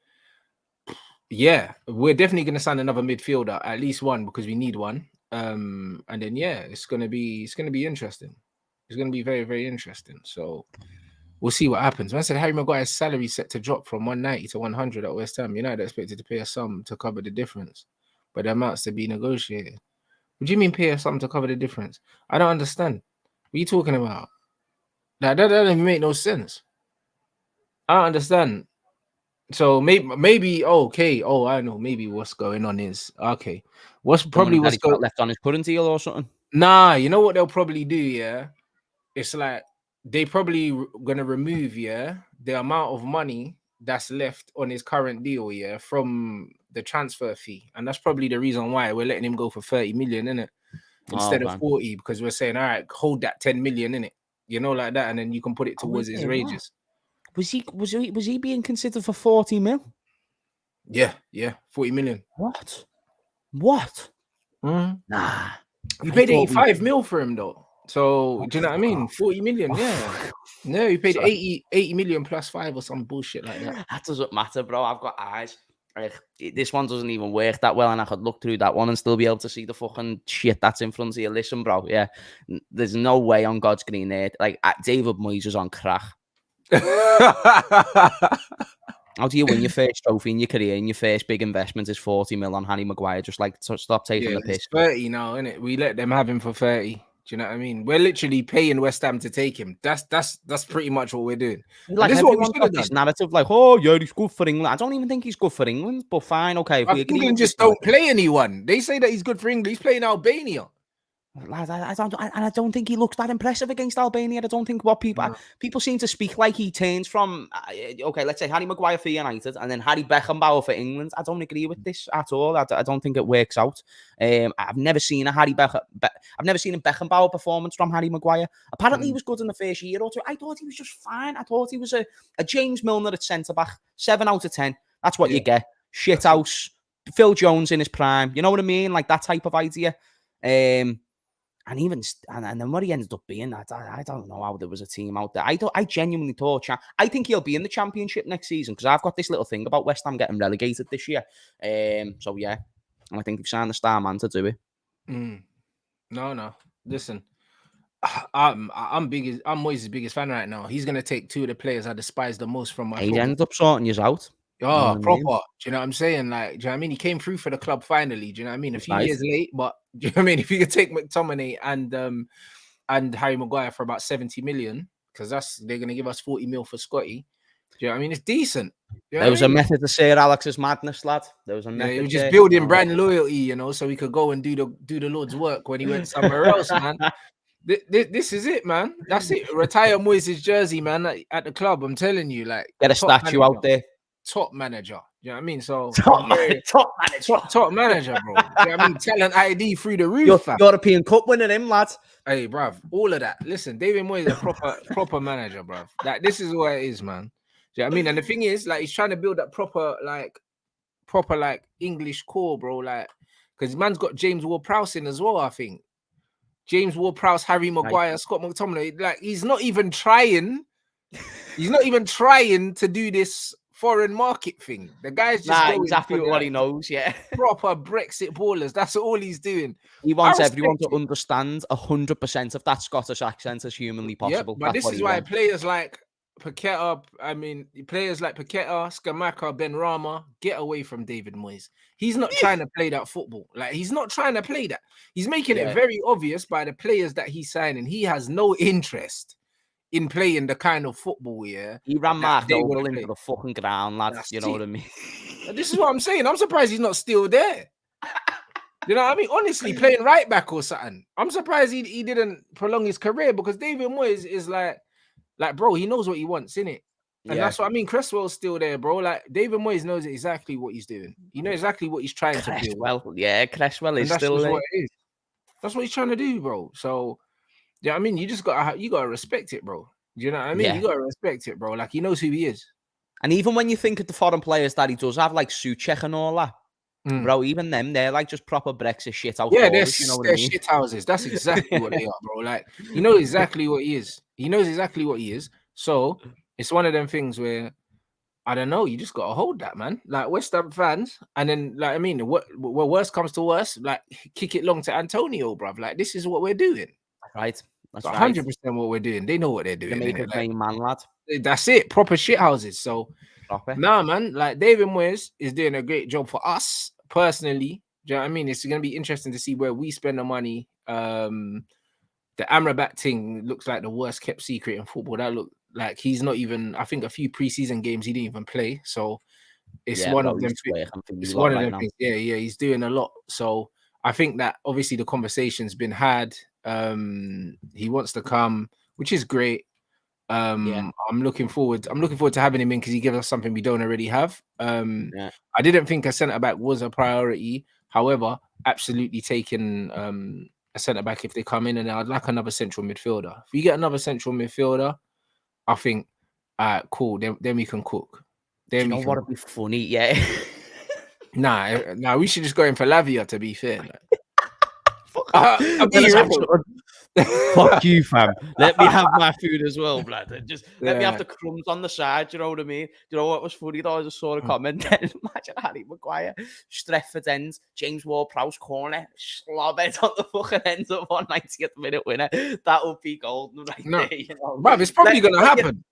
yeah, we're definitely going to sign another midfielder, at least one, because we need one. And then it's going to be interesting. It's going to be very, very interesting. So we'll see what happens. When I said Harry Maguire's salary set to drop from 190 to 100 at West Ham, United expected to pay a sum to cover the difference, but the amounts to be negotiated. What do you mean pay a sum to cover the difference? I don't understand. What are you talking about? That doesn't even make no sense. I don't understand. So maybe okay. Oh, I know. Maybe what's going on is okay. What's The money that what's he's got going? left on his current deal or something. Nah, you know what they'll probably do. Yeah, it's like they probably gonna remove the amount of money that's left on his current deal from the transfer fee, and that's probably the reason why we're letting him go for 30 million in it instead of 40, because we're saying, all right, hold that 10 million in it, like that, and then you can put it towards his wages. Was he being considered for 40 mil? Yeah, 40 million. What? Nah, you paid 85 mil for him though. So do you know what I mean? 40 million, yeah. No, you paid 80 million plus 5 or some bullshit like that. That doesn't matter, bro. I've got eyes. This one doesn't even work that well, and I could look through that one and still be able to see the fucking shit that's in front of you. Listen, bro, yeah, there's no way on God's green earth. Like, David Moyes is on crack. How do you win your first trophy in your career and your first big investment is 40 mil on Harry Maguire? Just like, stop taking the piss. 30 now, innit? We let them have him for 30. Do you know what I mean? We're literally paying West Ham to take him. That's pretty much what we're doing. Like, this is what we should have done. This narrative, like, oh yeah, he's good for England. I don't even think he's good for England, but fine, okay. If we agree, England just don't play anyone. They say that he's good for England. He's playing Albania. I don't think he looks that impressive against Albania. I don't think what people seem to speak like he turns from okay, let's say Harry Maguire for United and then Harry Beckenbauer for England. I don't agree with this at all. I don't think it works out. I've never seen a Beckenbauer performance from Harry Maguire. Apparently he was good in the first year or two. I thought he was just fine. I thought he was a James Milner at centre back. 7 out of 10. That's what you get. Shit house. Phil Jones in his prime. You know what I mean? Like that type of idea. And then what he ended up being, I don't know how there was a team out there. I genuinely thought, I think he'll be in the Championship next season because I've got this little thing about West Ham getting relegated this year. So yeah, I think they've signed the star man to do it. No. Listen, I'm Moyes' biggest fan right now. He's gonna take 2 of the players I despise the most from my. He ended up sorting you out. Oh, proper. Do you know what I'm saying? Like, do you know what I mean? He came through for the club finally. Do you know what I mean? A few years late, but do you know what I mean? If you could take McTominay and Harry Maguire for about 70 million, because they're gonna give us 40 mil for Scotty. Do you know what I mean? It's decent. There was a method to Sir Alex's madness, lad. There was a method. He was just building brand loyalty, so he could go and do the Lord's work when he went somewhere else, man. This is it, man. That's it. Retire Moyes' jersey, man, at the club. I'm telling you, like, get a statue out there. Top manager. You know what I mean? So top manager, top manager, bro. You know what I mean? Talent ID through the roof. European Cup winning him, lad. Hey, bruv, all of that. Listen, David Moyes is a proper manager, bruv. Like, this is what it is, man. Do you know what I mean? And the thing is, like, he's trying to build that proper English core, bro. Like, because man's got James Ward-Prowse in as well, I think. James Ward-Prowse, Harry Maguire, Scott McTominay. Like, he's not even trying to do this foreign market thing. The guy's just exactly what he knows. Yeah, proper Brexit ballers. That's all he's doing. He wants everyone to understand 100% of that Scottish accent as humanly possible. But this is why players like Paqueta, Scamacca, Benrahma get away from David Moyes. He's not trying to play that football. Like, he's not trying to play that. He's making it very obvious by the players that he's signing. He has no interest in playing the kind of football, he ran Mark Noble into the fucking ground, lad. You know what I mean? This is what I'm saying. I'm surprised he's not still there. You know what I mean? Honestly, playing right back or something. I'm surprised he didn't prolong his career, because David Moyes is like, bro, he knows what he wants, innit? And that's what I mean. Cresswell's still there, bro. Like, David Moyes knows exactly what he's doing. He knows exactly what he's trying to do. Cresswell is still there. What it is. That's what he's trying to do, bro. So, yeah, I mean, you gotta respect it, bro. Do you know what I mean? Yeah. You gotta respect it, bro. Like, he knows who he is. And even when you think of the foreign players that he does have, like Souček and all that, bro, even them, they're like just proper Brexit shit out. Yeah, they're shit houses. That's exactly what they are, bro. Like, he knows exactly what he is. He knows exactly what he is. So it's one of them things where, I don't know, you just gotta hold that, man. Like, West Ham fans, and then, like, I mean, what worst comes to worst, like, kick it long to Antonio, bruv. Like, this is what we're doing. Right. That's 100% what we're doing. They know what they're doing. They make a main man, lad. That's it. Proper shit houses. So, nah, man. Like, David Moyes is doing a great job for us personally. Do you know what I mean? It's going to be interesting to see where we spend the money. The Amrabat thing looks like the worst kept secret in football. That looked like he's not even. I think a few preseason games he didn't even play. So it's one of them. It's one of them things. Yeah, he's doing a lot. So I think that obviously the conversation's been had. He wants to come, which is great. I'm looking forward to having him in because he gives us something we don't already have. I didn't think a centre back was a priority. However, absolutely taking a centre back if they come in, and I'd like another central midfielder. If we get another central midfielder, I think cool. Then we can cook. Then you know what would be funny? Yeah. Nah, we should just go in for Lavia, to be fair. Fuck you, fam. Let me have my food as well, blood. Just let me have the crumbs on the side. You know what I mean? You know what was funny though? I just saw a comment. Imagine Harry Maguire, Stretford ends, James Ward-Prowse corner, slob it on the fucking ends of 190th minute winner. That would be golden right there. You know? Bruv, it's probably gonna happen.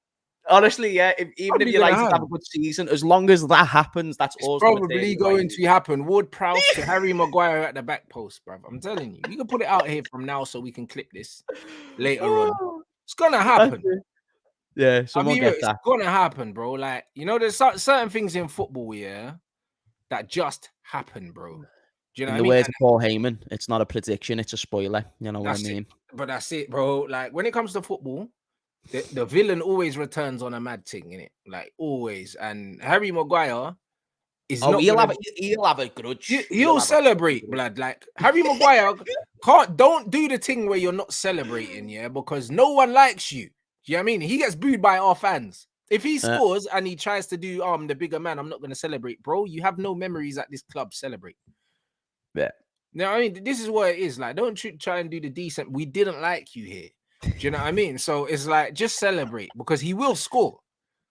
Honestly, yeah. Even if United have a good season, as long as that happens, that's it's probably going to happen. Ward-Prowse to Harry Maguire at the back post, bruv. I'm telling you, you can put it out here from now so we can clip this later on. It's gonna happen. Yeah, it's gonna happen, bro. Like, you know, there's certain things in football, that just happen, bro. Do you know what I mean? The words of Paul Heyman, it's not a prediction, it's a spoiler. You know what I mean? But that's it, bro. Like, when it comes to football, the villain always returns on a mad thing, innit? Like, always. And Harry Maguire is not. He'll have a grudge. He'll celebrate, blood. Like, Harry Maguire don't do the thing where you're not celebrating, because no one likes you. Do you know what I mean? He gets booed by our fans. If he scores and he tries to do the bigger man, I'm not gonna celebrate, bro. You have no memories at this club. Celebrate. Yeah. No, I mean, this is what it is. Like, don't try and do the decent. We didn't like you here. Do you know what I mean? So it's like, just celebrate, because he will score.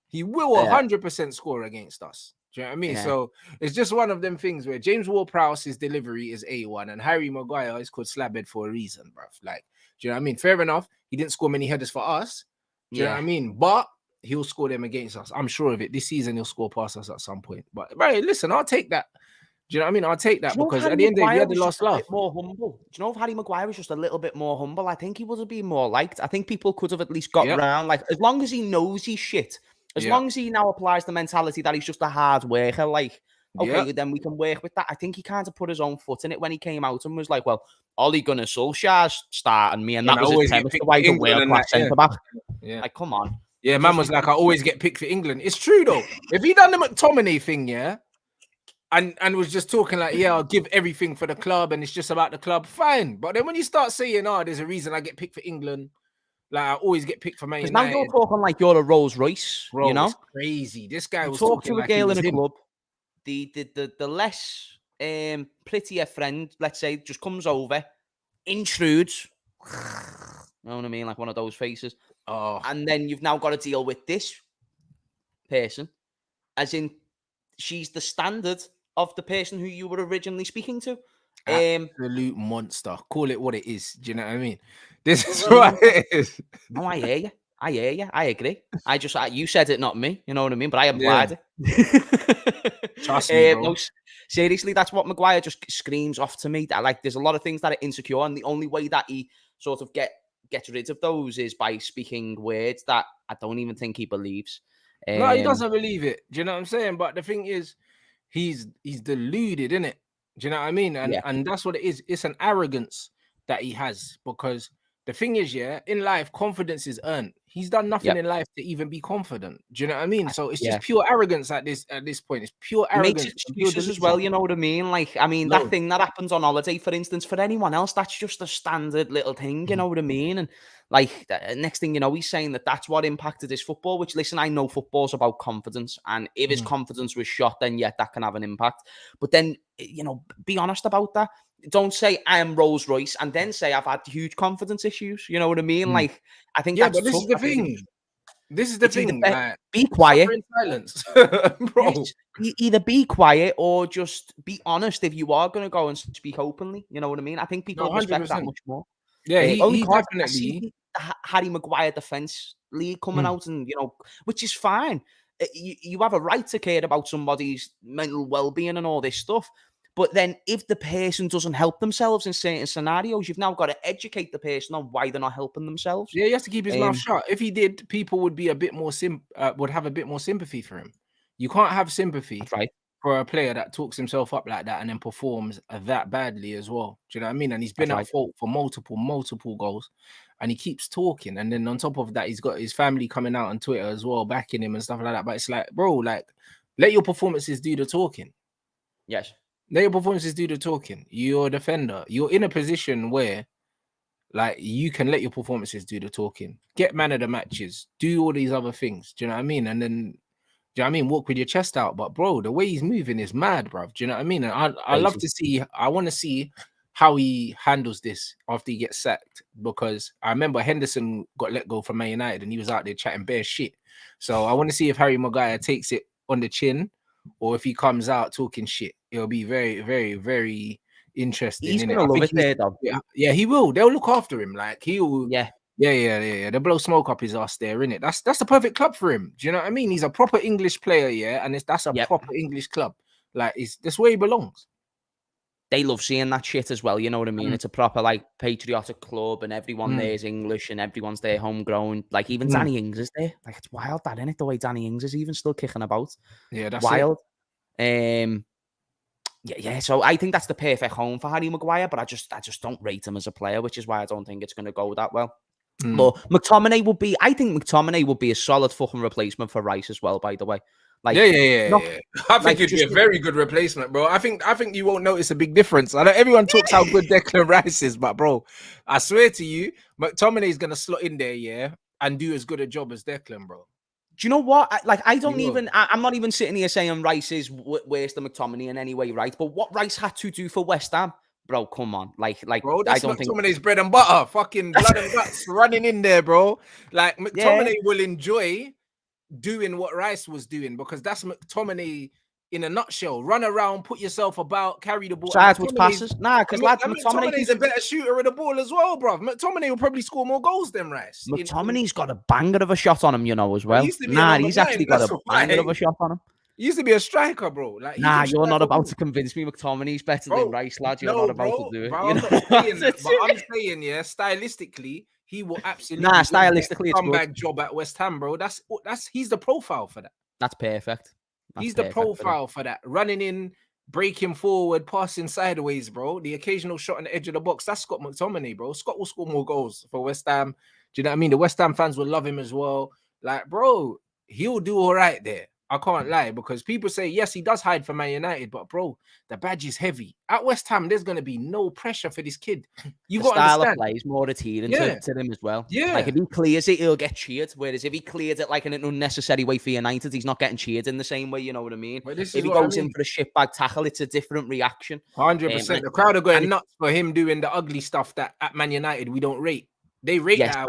He will 100% score against us. Do you know what I mean? Yeah. So it's just one of them things where James Ward-Prowse's delivery is A1 and Harry Maguire is called slabhead for a reason, bruv. Like, do you know what I mean? Fair enough. He didn't score many headers for us. Do you know what I mean? But he'll score them against us. I'm sure of it. This season he'll score past us at some point. But right, listen, I'll take that. Do you know what I mean? I'll take that, because at the end of the day, we had the last laugh. More humble. Do you know if Harry Maguire was just a little bit more humble, I think he would have been more liked. I think people could have at least got around. Like, as long as he knows he's shit, as long as he now applies the mentality that he's just a hard worker, like, okay, then we can work with that. I think he kind of put his own foot in it when he came out and was like, well, Ole Gunnar Solskjaer's starting me, and that was his premise, the way the world-class centre-back. Yeah. Like, come on. Yeah, man was like, I always get picked for England. It's true, though. If he done the McTominay thing, and was just talking like, I'll give everything for the club and it's just about the club, fine. But then when you start saying, there's a reason I get picked for England, like I always get picked for Man United. Now you're talking like you're a Rolls Royce, you know? It's crazy. This guy was talking to a girl in a club. The less prettier friend, let's say, just comes over, intrudes. You know what I mean? Like one of those faces. And then you've now got to deal with this person, as in she's the standard of the person who you were originally speaking to. Absolute monster. Call it what it is. Do you know what I mean? This is what it is. No, I hear you. I agree. You said it, not me. You know what I mean? But I applied it. Trust me, bro. No, seriously, that's what Maguire just screams off to me. That, like, there's a lot of things that are insecure, and the only way that he sort of gets rid of those is by speaking words that I don't even think he believes. No, he doesn't believe it. Do you know what I'm saying? But the thing is, he's deluded, isn't it? Do you know what I mean? And that's what it is. It's an arrogance that he has, because the thing is, in life, confidence is earned. He's done nothing in life to even be confident. Do you know what I mean? So it's just pure arrogance at this point. It's pure arrogance. He makes excuses as well, you know what I mean? Like, I mean, that thing that happens on holiday, for instance, for anyone else, that's just a standard little thing, you know what I mean? And like, next thing you know, he's saying that that's what impacted his football, which, listen, I know football's about confidence. And if his confidence was shot, then that can have an impact. But then, be honest about that. Don't say I am Rolls Royce and then say I've had huge confidence issues. You know what I mean? Like, I think that's but this is the thing. This is the thing. Be quiet. In silence, bro. Either be quiet or just be honest if you are going to go and speak openly. You know what I mean? I think people respect that much more. Yeah, he definitely. The Harry Maguire defense league coming out, and which is fine. You have a right to care about somebody's mental well-being and all this stuff. But then if the person doesn't help themselves in certain scenarios, you've now got to educate the person on why they're not helping themselves. Yeah, he has to keep his mouth shut. If he did, people would be a bit more would have a bit more sympathy for him. You can't have sympathy That's right. for a player that talks himself up like that and then performs that badly as well. Do you know what I mean? And he's been That's at right. fault for multiple goals, and he keeps talking. And then on top of that, he's got his family coming out on Twitter as well, backing him and stuff like that. But it's like, bro, like, let your performances do the talking. Yes. Let your performances do the talking. You're a defender. You're in a position where, like, you can let your performances do the talking. Get man of the matches. Do all these other things. Do you know what I mean? And then, do you know what I mean? Walk with your chest out. But bro, the way he's moving is mad, bro. Do you know what I mean? And I love to see. I want to see how he handles this after he gets sacked, because I remember Henderson got let go from Man United and he was out there chatting bare shit. So I want to see if Harry Maguire takes it on the chin, or if he comes out talking shit. It'll be very, very, very interesting. He's gonna love it there, though. Yeah, he will. They'll look after him. Like he'll. Yeah. Yeah. They blow smoke up his ass there, innit? That's the perfect club for him. Do you know what I mean? He's a proper English player, yeah, and that's a proper English club. Like, that's where he belongs. They love seeing that shit as well. You know what I mean? It's a proper, like, patriotic club, and everyone there is English, and everyone's there homegrown. Like, even Danny Ings is there. Like, it's wild, that, isn't it? The way Danny Ings is even still kicking about. Yeah, that's wild. Yeah. So I think that's the perfect home for Harry Maguire, but I just don't rate him as a player, which is why I don't think it's going to go that well. But McTominay would be. I think McTominay would be a solid fucking replacement for Rice as well. By the way. Like, yeah. I think it'd be a very good replacement, bro. I think you won't notice a big difference. I know everyone talks how good Declan Rice is, but bro, I swear to you, McTominay is gonna slot in there, yeah, and do as good a job as Declan, bro. Do you know what? I don't even. I'm not even sitting here saying Rice is worse than McTominay in any way, right? But what Rice had to do for West Ham, bro, come on, like, bro, that's I don't McTominay's bread and butter, fucking blood and guts running in there, bro. Like, McTominay will enjoy doing what Rice was doing, because that's McTominay in a nutshell. Run around, put yourself about, carry the ball. Sideways passes. Nah, because McTominay's a better shooter of the ball as well, bro. McTominay will probably score more goals than Rice. McTominay's got a banger of a shot on him, you know, as well. He's actually got a banger of a shot on him. He used to be a striker, bro. Like, you're not about to convince me McTominay's better than Rice, lad. You're not about to do it. Bro, I'm not saying that, but I'm saying, yeah, stylistically, he will absolutely stylistically come back job at West Ham, bro. He's the profile for that. That's perfect. He's the profile for that. Running in, breaking forward, passing sideways, bro. The occasional shot on the edge of the box. That's Scott McTominay, bro. Scott will score more goals for West Ham. Do you know what I mean? The West Ham fans will love him as well. Like, bro, he'll do all right there. I can't lie, because people say, yes, he does hide for Man United, but bro, the badge is heavy. At West Ham, there's going to be no pressure for this kid. You've got to understand. Style of play is more adhering to him as well. Yeah. Like, if he clears it, he'll get cheered. Whereas if he clears it like in an unnecessary way for United, he's not getting cheered in the same way, you know what I mean? If he goes in for a shitbag tackle, it's a different reaction. 100%. The crowd are going nuts for him doing the ugly stuff that at Man United we don't rate. They rate that.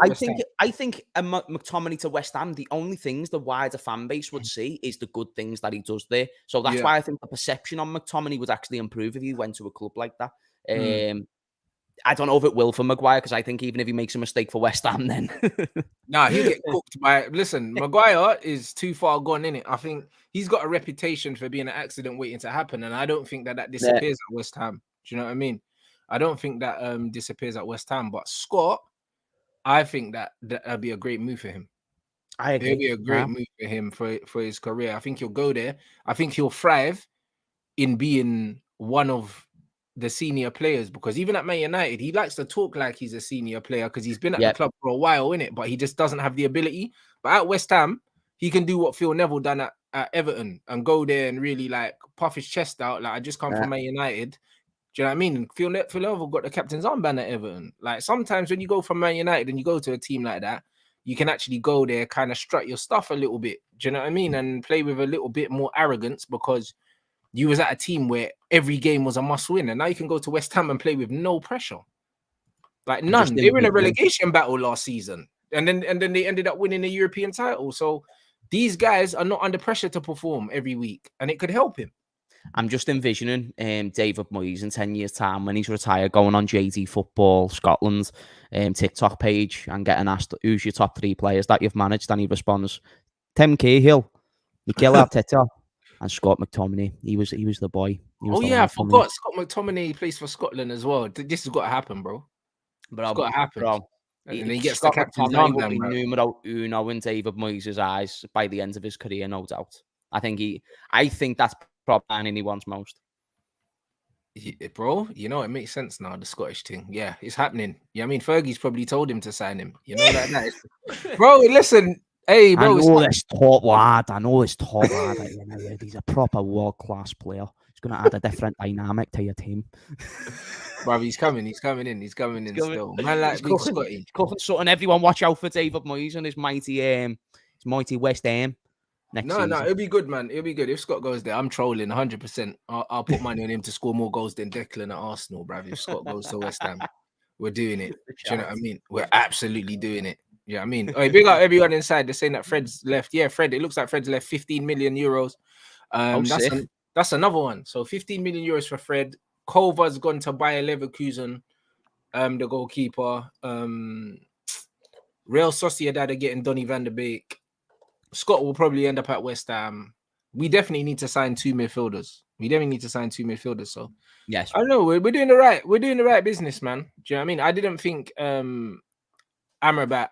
I think McTominay to West Ham, the only things the wider fan base would see is the good things that he does there. So that's why I think the perception on McTominay would actually improve if he went to a club like that. I don't know if it will for Maguire, because I think even if he makes a mistake for West Ham, then he'll get cooked by. Listen, Maguire is too far gone in it. I think he's got a reputation for being an accident waiting to happen, and I don't think that disappears at West Ham. Do you know what I mean? I don't think that disappears at West Ham. But Scott, I think that'd be a great move for him. I agree. It'd be a great move for him for his career. I think he'll go there. I think he'll thrive in being one of the senior players, because even at Man United, he likes to talk like he's a senior player because he's been at the club for a while, innit? But he just doesn't have the ability. But at West Ham, he can do what Phil Neville done at Everton and go there and really like puff his chest out. Like, I just come from Man United. Do you know what I mean? Phil Neville got the captain's armband at Everton. Like, sometimes when you go from Man United and you go to a team like that, you can actually go there, kind of strut your stuff a little bit. Do you know what I mean? And play with a little bit more arrogance, because you was at a team where every game was a must win. And now you can go to West Ham and play with no pressure. Like, none. They were in a relegation battle last season. And then they ended up winning the European title. So these guys are not under pressure to perform every week, and it could help him. I'm just envisioning David Moyes in 10 years' time, when he's retired, going on JD Football Scotland TikTok page and getting asked, who's your top 3 players that you've managed? And he responds, Tim Cahill, Mikel Arteta, and Scott McTominay. He was the boy. I forgot Scott McTominay plays for Scotland as well. This has got to happen, bro. It's got to happen. Bro. And then he gets the captain's armband, numero uno in David Moyes' eyes by the end of his career, no doubt. I think that's probably the he wants most. Yeah, bro, you know, it makes sense now, the Scottish thing. Yeah, it's happening. Yeah, I mean, Fergie's probably told him to sign him. You know, like that. Bro, listen. Hey, bro. I know this top lad. You know, he's a proper world-class player. He's going to add a different dynamic to your team. Bro, he's coming in still. Man, like big Scotty. He's cooking something. Everyone watch out for David Moyes and his mighty West Ham. No, it'll be good, man. It'll be good. If Scott goes there, I'm trolling 100%. I'll put money on him to score more goals than Declan at Arsenal, bruv. If Scott goes to West Ham, we're doing it. Do you know what I mean? We're absolutely doing it. Yeah, I mean, big up everyone inside. They're saying that Fred's left. Yeah, Fred. It looks like Fred's left 15 million euros. That's another one. So 15 million euros for Fred. Kova's gone to Bayer Leverkusen, the goalkeeper. Real Sociedad are getting Donny van der Beek. Scott will probably end up at West Ham. We definitely need to sign two midfielders. So yes, I don't know. We're doing the right. We're doing the right business, man. Do you know what I mean? I didn't think Amrabat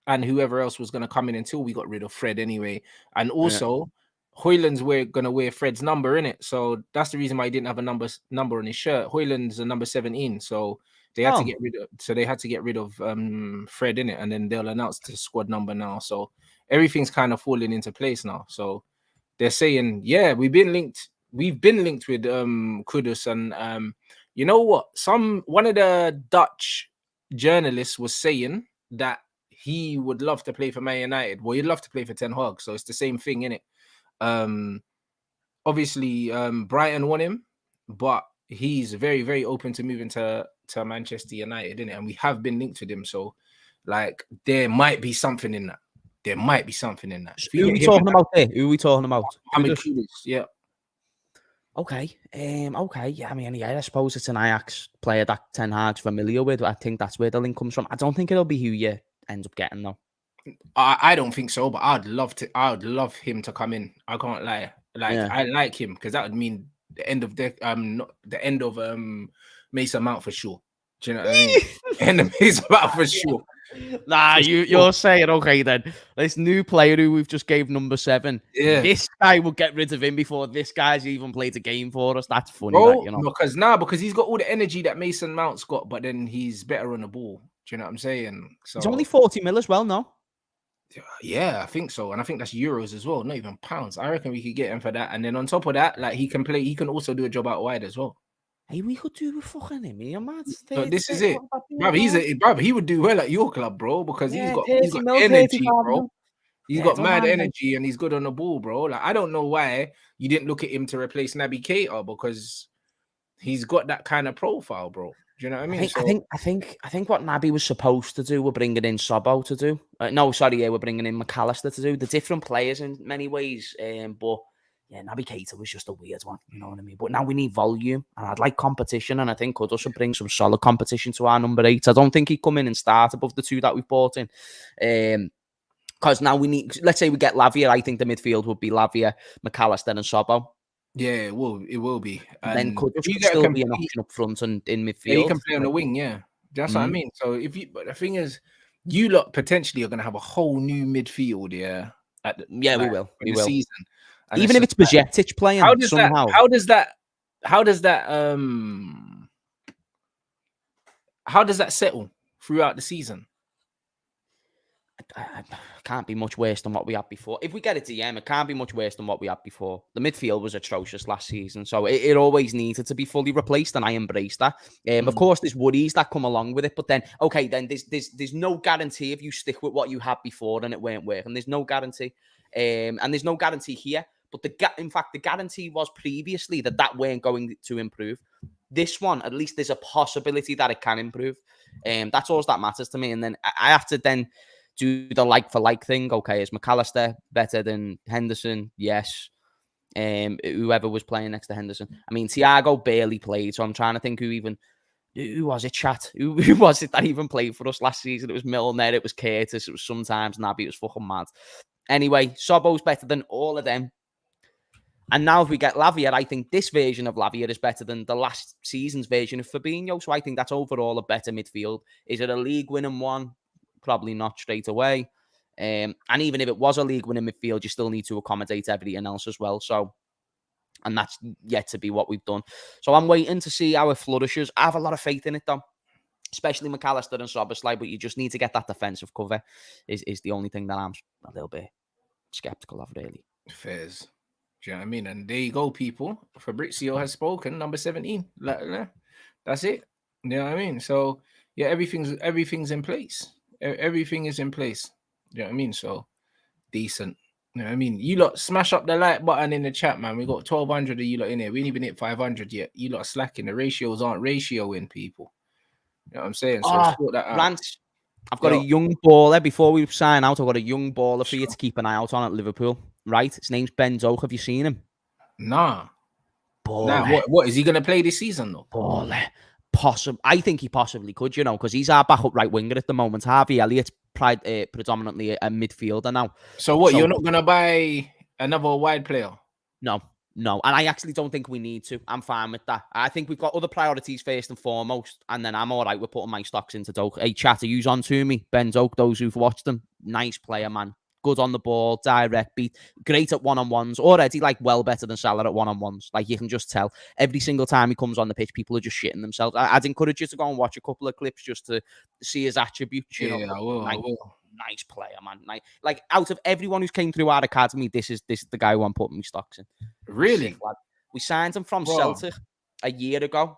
and whoever else was going to come in until we got rid of Fred anyway. And also, Højlund's going to wear Fred's number in it. So that's the reason why he didn't have a number on his shirt. Højlund's a number 17. So they had to get rid of Fred in it, and then they'll announce the squad number now. So everything's kind of falling into place now. So they're saying, yeah, we've been linked with Kudus, and you know what? One of the Dutch journalists was saying that he would love to play for Man United. Well, he'd love to play for Ten Hag, so it's the same thing, innit? Obviously, Brighton want him, but he's very, very open to moving to Manchester United, innit? And we have been linked with him, so like there might be something in that. Who are we talking about there? Kudus, yeah. Okay. Yeah, I mean, I suppose it's an Ajax player that Ten Hag's familiar with. I think that's where the link comes from. I don't think it'll be who you end up getting though. I don't think so, but I'd love him to come in. I can't lie. I like him because that would mean the end of Mason Mount for sure. Do you know what I mean? End of Mason Mount for sure. Nah, you're saying okay then. This new player who we've just gave number 7. Yeah, this guy will get rid of him before this guy's even played a game for us. That's funny, bro. You know, because he's got all the energy that Mason Mount's got, but then he's better on the ball. Do you know what I'm saying? So it's only 40 mil as well, no? Yeah, I think so, and I think that's euros as well, not even pounds. I reckon we could get him for that, and then on top of that, like he can play. He can also do a job out wide as well. Hey, we could do with fucking him, you man. So this is it, bruv. He would do well at your club, bro, because he's got energy, bro. He's got mad energy and he's good on the ball, bro. Like I don't know why you didn't look at him to replace Naby Keita, because he's got that kind of profile, bro. Do you know what I mean? I think what Naby was supposed to do, we're bringing in Sobbo to do. We're bringing in McAllister to do. The different players in many ways, but. Yeah, Naby Keita was just a weird one, you know what I mean? But now we need volume, and I'd like competition, and I think Kudus should bring some solid competition to our number 8. I don't think he'd come in and start above the 2 that we've bought in. Because now we need, let's say we get Lavia, I think the midfield would be Lavia, McAllister, and Sobbo. Yeah, it will be. And then Kudus could still be an option up front and in midfield. Yeah, he can play on the wing, yeah. That's what I mean. So but the thing is, you lot potentially are going to have a whole new midfield, yeah? We will. Season. And even if it's Bajcetic playing somehow. How does that settle throughout the season? It can't be much worse than what we had before. If we get a DM, it can't be much worse than what we had before. The midfield was atrocious last season, so it always needed to be fully replaced, and I embraced that. Of course, there's worries that come along with it, but then there's no guarantee if you stick with what you had before and it won't work, and there's no guarantee, and there's no guarantee here. But the guarantee was previously that weren't going to improve. This one, at least there's a possibility that it can improve. That's all that matters to me. And then I have to then do the like-for-like thing. Okay, is McAllister better than Henderson? Yes. Whoever was playing next to Henderson. I mean, Thiago barely played, so I'm trying to think who was it, chat? Who was it that even played for us last season? It was Milner, it was Curtis, it was sometimes Naby, it was fucking mad. Anyway, Sobbo's better than all of them. And now if we get Lavia, I think this version of Lavia is better than the last season's version of Fabinho. So I think that's overall a better midfield. Is it a league winning one? Probably not straight away. And even if it was a league-winning midfield, you still need to accommodate everything else as well. So, and that's yet to be what we've done. So I'm waiting to see how it flourishes. I have a lot of faith in it, though, especially McAllister and Szoboszlai, but you just need to get that defensive cover is the only thing that I'm a little bit skeptical of, really. Fairs. Do you know what I mean? And there you go, people. Fabrizio has spoken, number 17. That's it. You know what I mean? So, yeah, everything's in place. Everything is in place. You know what I mean? So, decent. You know what I mean? You lot smash up the like button in the chat, man. We got 1,200 of you lot in here. We ain't even hit 500 yet. You lot are slacking. The ratios aren't ratioing, people. You know what I'm saying? So sort that out. Rants. I've got a young baller. Before we sign out, I've got a young baller for you to keep an eye out on at Liverpool. Right? His name's Ben Doak. Have you seen him? Nah. Baller. Nah, what is he going to play this season, though? Baller. I think he possibly could, you know, because he's our backup right winger at the moment. Harvey Elliott's predominantly a midfielder now. So what? You're not going to buy another wide player? No. And I actually don't think we need to. I'm fine with that. I think we've got other priorities first and foremost, and then I'm all right with putting my stocks into Doak. Hey, chat, use on to me. Ben Doak, those who've watched him, nice player, man. Good on the ball, direct beat, great at one-on-ones. Already, like, well better than Salah at one-on-ones. Like, you can just tell. Every single time he comes on the pitch, people are just shitting themselves. I'd encourage you to go and watch a couple of clips just to see his attributes. You know, I will. Nice player, man. Like, out of everyone who's came through our academy, this is the guy who I'm putting my stocks in. Really? Sick, we signed him from Celtic a year ago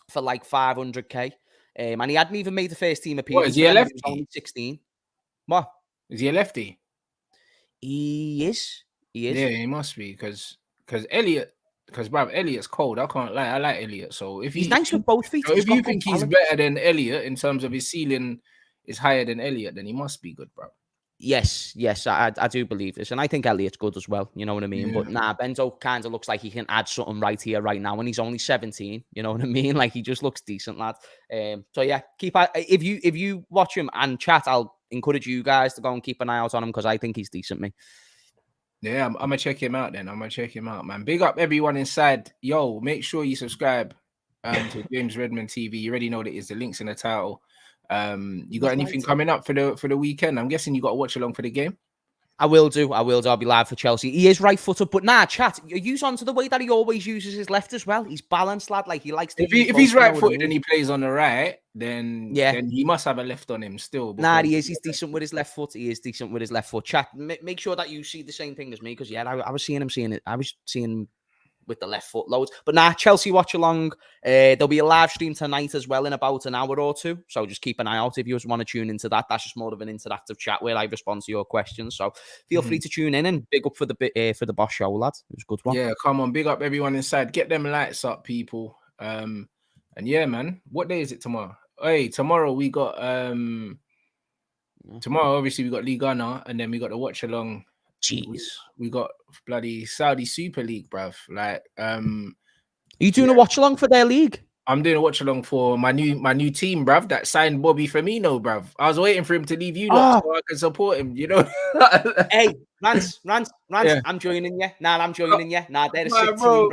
for like 500k. And he hadn't even made the first team appearance. What, is he a lefty? He was only 16. What? Is he a lefty? He is. Yeah, he must be because Elliott's cold. I can't lie. I like Elliott. So if he's nice with both feet. So if you think he's better than Elliott in terms of his ceiling is higher than Elliott, then he must be good, bro. Yes, I do believe this. And I think Elliott's good as well. You know what I mean? Yeah. But Benzo kind of looks like he can add something right here, right now. And he's only 17. You know what I mean? Like, he just looks decent, lad. So, yeah, if you watch him and chat, I'll encourage you guys to go and keep an eye out on him because I think he's decent, me. Yeah, I'm going to check him out then. I'm going to check him out, man. Big up everyone inside. Yo, make sure you subscribe to James Redmond TV. You already know that is the links in the title. You got anything coming up for the weekend? I'm guessing you got to watch along for the game. I will do. I'll be live for Chelsea. He is right-footed, but chat. Use on to the way that he always uses his left as well. He's balanced, lad. Like, he likes to. If he's right-footed and he plays on the right, then he must have a left on him still. He is. He's decent with his left foot. He is decent with his left foot. Chat. Make sure that you see the same thing as me, because I was seeing him. I was seeing with the left foot loads. But Chelsea watch along. There'll be a live stream tonight as well in about an hour or two. So just keep an eye out if you want to tune into that. That's just more of an interactive chat where I respond to your questions. So feel free to tune in, and big up for the boss show, lads. It was a good one. Yeah, come on, big up everyone inside. Get them lights up, people. And yeah, man. What day is it tomorrow? Hey, tomorrow we got tomorrow obviously we got Ligue 1, and then we got the watch along. Jeez, we got bloody Saudi Super League, bruv. Like, are you doing a watch along for their league? I'm doing a watch along for my new team, bruv. That signed Bobby Firmino, bruv. I was waiting for him to leave you lot so I can support him. You know. Hey, Rants. Yeah. I'm joining you. I'm joining you. They're a sick team,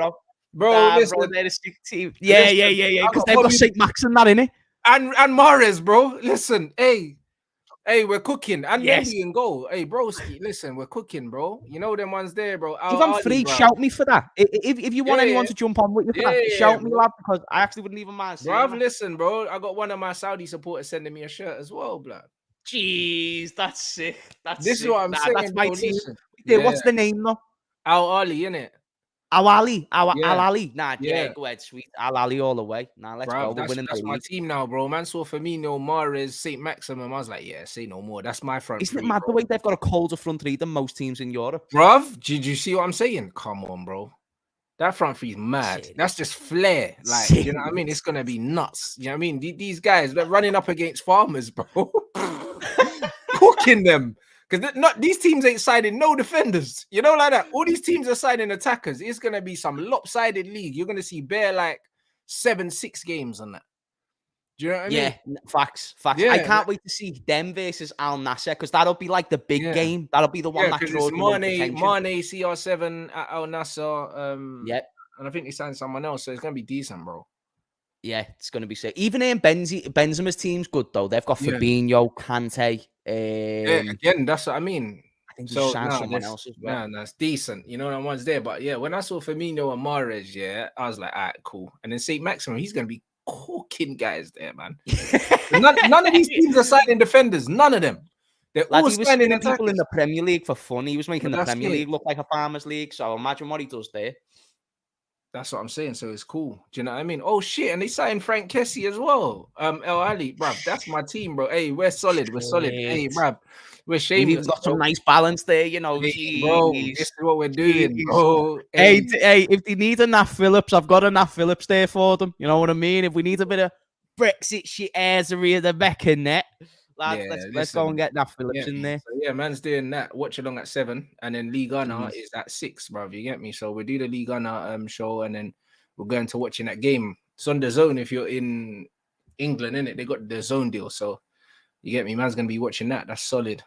bro. Listen, they're a sick team. Yeah. Because they've got St. Max and that, innit? And Mahrez, bro. Listen, Hey, we're cooking. And Messi in goal. Hey, broski, listen, we're cooking, bro. You know them ones there, bro. If I'm free, shout me for that. If you want anyone to jump on with you for that, shout me, lad, because I actually wouldn't even mind. Bro, listen, bro. I got one of my Saudi supporters sending me a shirt as well, blood. Jeez, that's sick. This is what I'm saying. That's my team. What's the name, though? Al Ali, innit? Al-Ali. Al-Ali. Go ahead, sweet. Al-Ali all the way. Let's go. We're winning that's my team now, bro. Man saw Firmino, Mahrez, St. Maximum. I was like, say no more. That's my front. Isn't it mad the way they've got a colder front three than most teams in Europe? Bruv, did you see what I'm saying? Come on, bro. That front three is mad. That's just flair. Like, you know what I mean? It's going to be nuts. You know what I mean? These guys, they're running up against farmers, bro. Cooking them. Because these teams ain't signing no defenders. You know, like that. All these teams are signing attackers. It's going to be some lopsided league. You're going to see bare like 7-6 games on that. Do you know what I mean? Yeah, facts. Yeah, I can't wait to see them versus Al Nassr, because that'll be like the big game. That'll be the one that draws Mane, CR7 at Al Nassr. And I think they signed someone else, so it's going to be decent, bro. Yeah, it's going to be sick. Even Benzema's team's good though. They've got Fabinho, Kante. Again, that's what I mean. I think he So signed someone else as well. that's decent. You know, that one's there. But yeah, when I saw Firmino and Mahrez, I was like, all right, cool. And then St. Maximum, he's gonna be cooking guys there, man. none of these teams are signing defenders. None of them. They're all he was signing people in the Premier League for fun. He was making the Premier League look like a farmers' league. So imagine what he does there. That's what I'm saying. So it's cool. Do you know what I mean? Oh shit! And they signed Frank Kessie as well. El Ali, bruv. That's my team, bro. Hey, we're solid. We're solid. Hey, bruv. We're shameless. We've even got some nice balance there, you know. Hey, bro, this is what we're doing, bro. Hey, if they need a Nat Phillips, I've got a Nat Phillips there for them. You know what I mean? If we need a bit of Brexit shit airs at the back in net, lads, let's go and get Nat Phillips in there. So man's doing that. Watch along at 7, and then League Ghana is at 6, bro. You get me? So we do the League Ghana show, and then we're going to watching that game. It's on the Zone if you're in England, innit? They got the Zone deal, so you get me? Man's gonna be watching that. That's solid.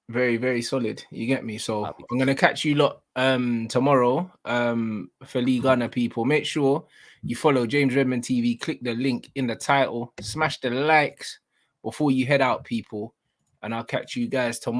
Very, very solid. You get me? So I'm gonna catch you lot tomorrow for League Ghana people. Make sure you follow James Redmond TV. Click the link in the title. Smash the likes before you head out, people. And I'll catch you guys tomorrow.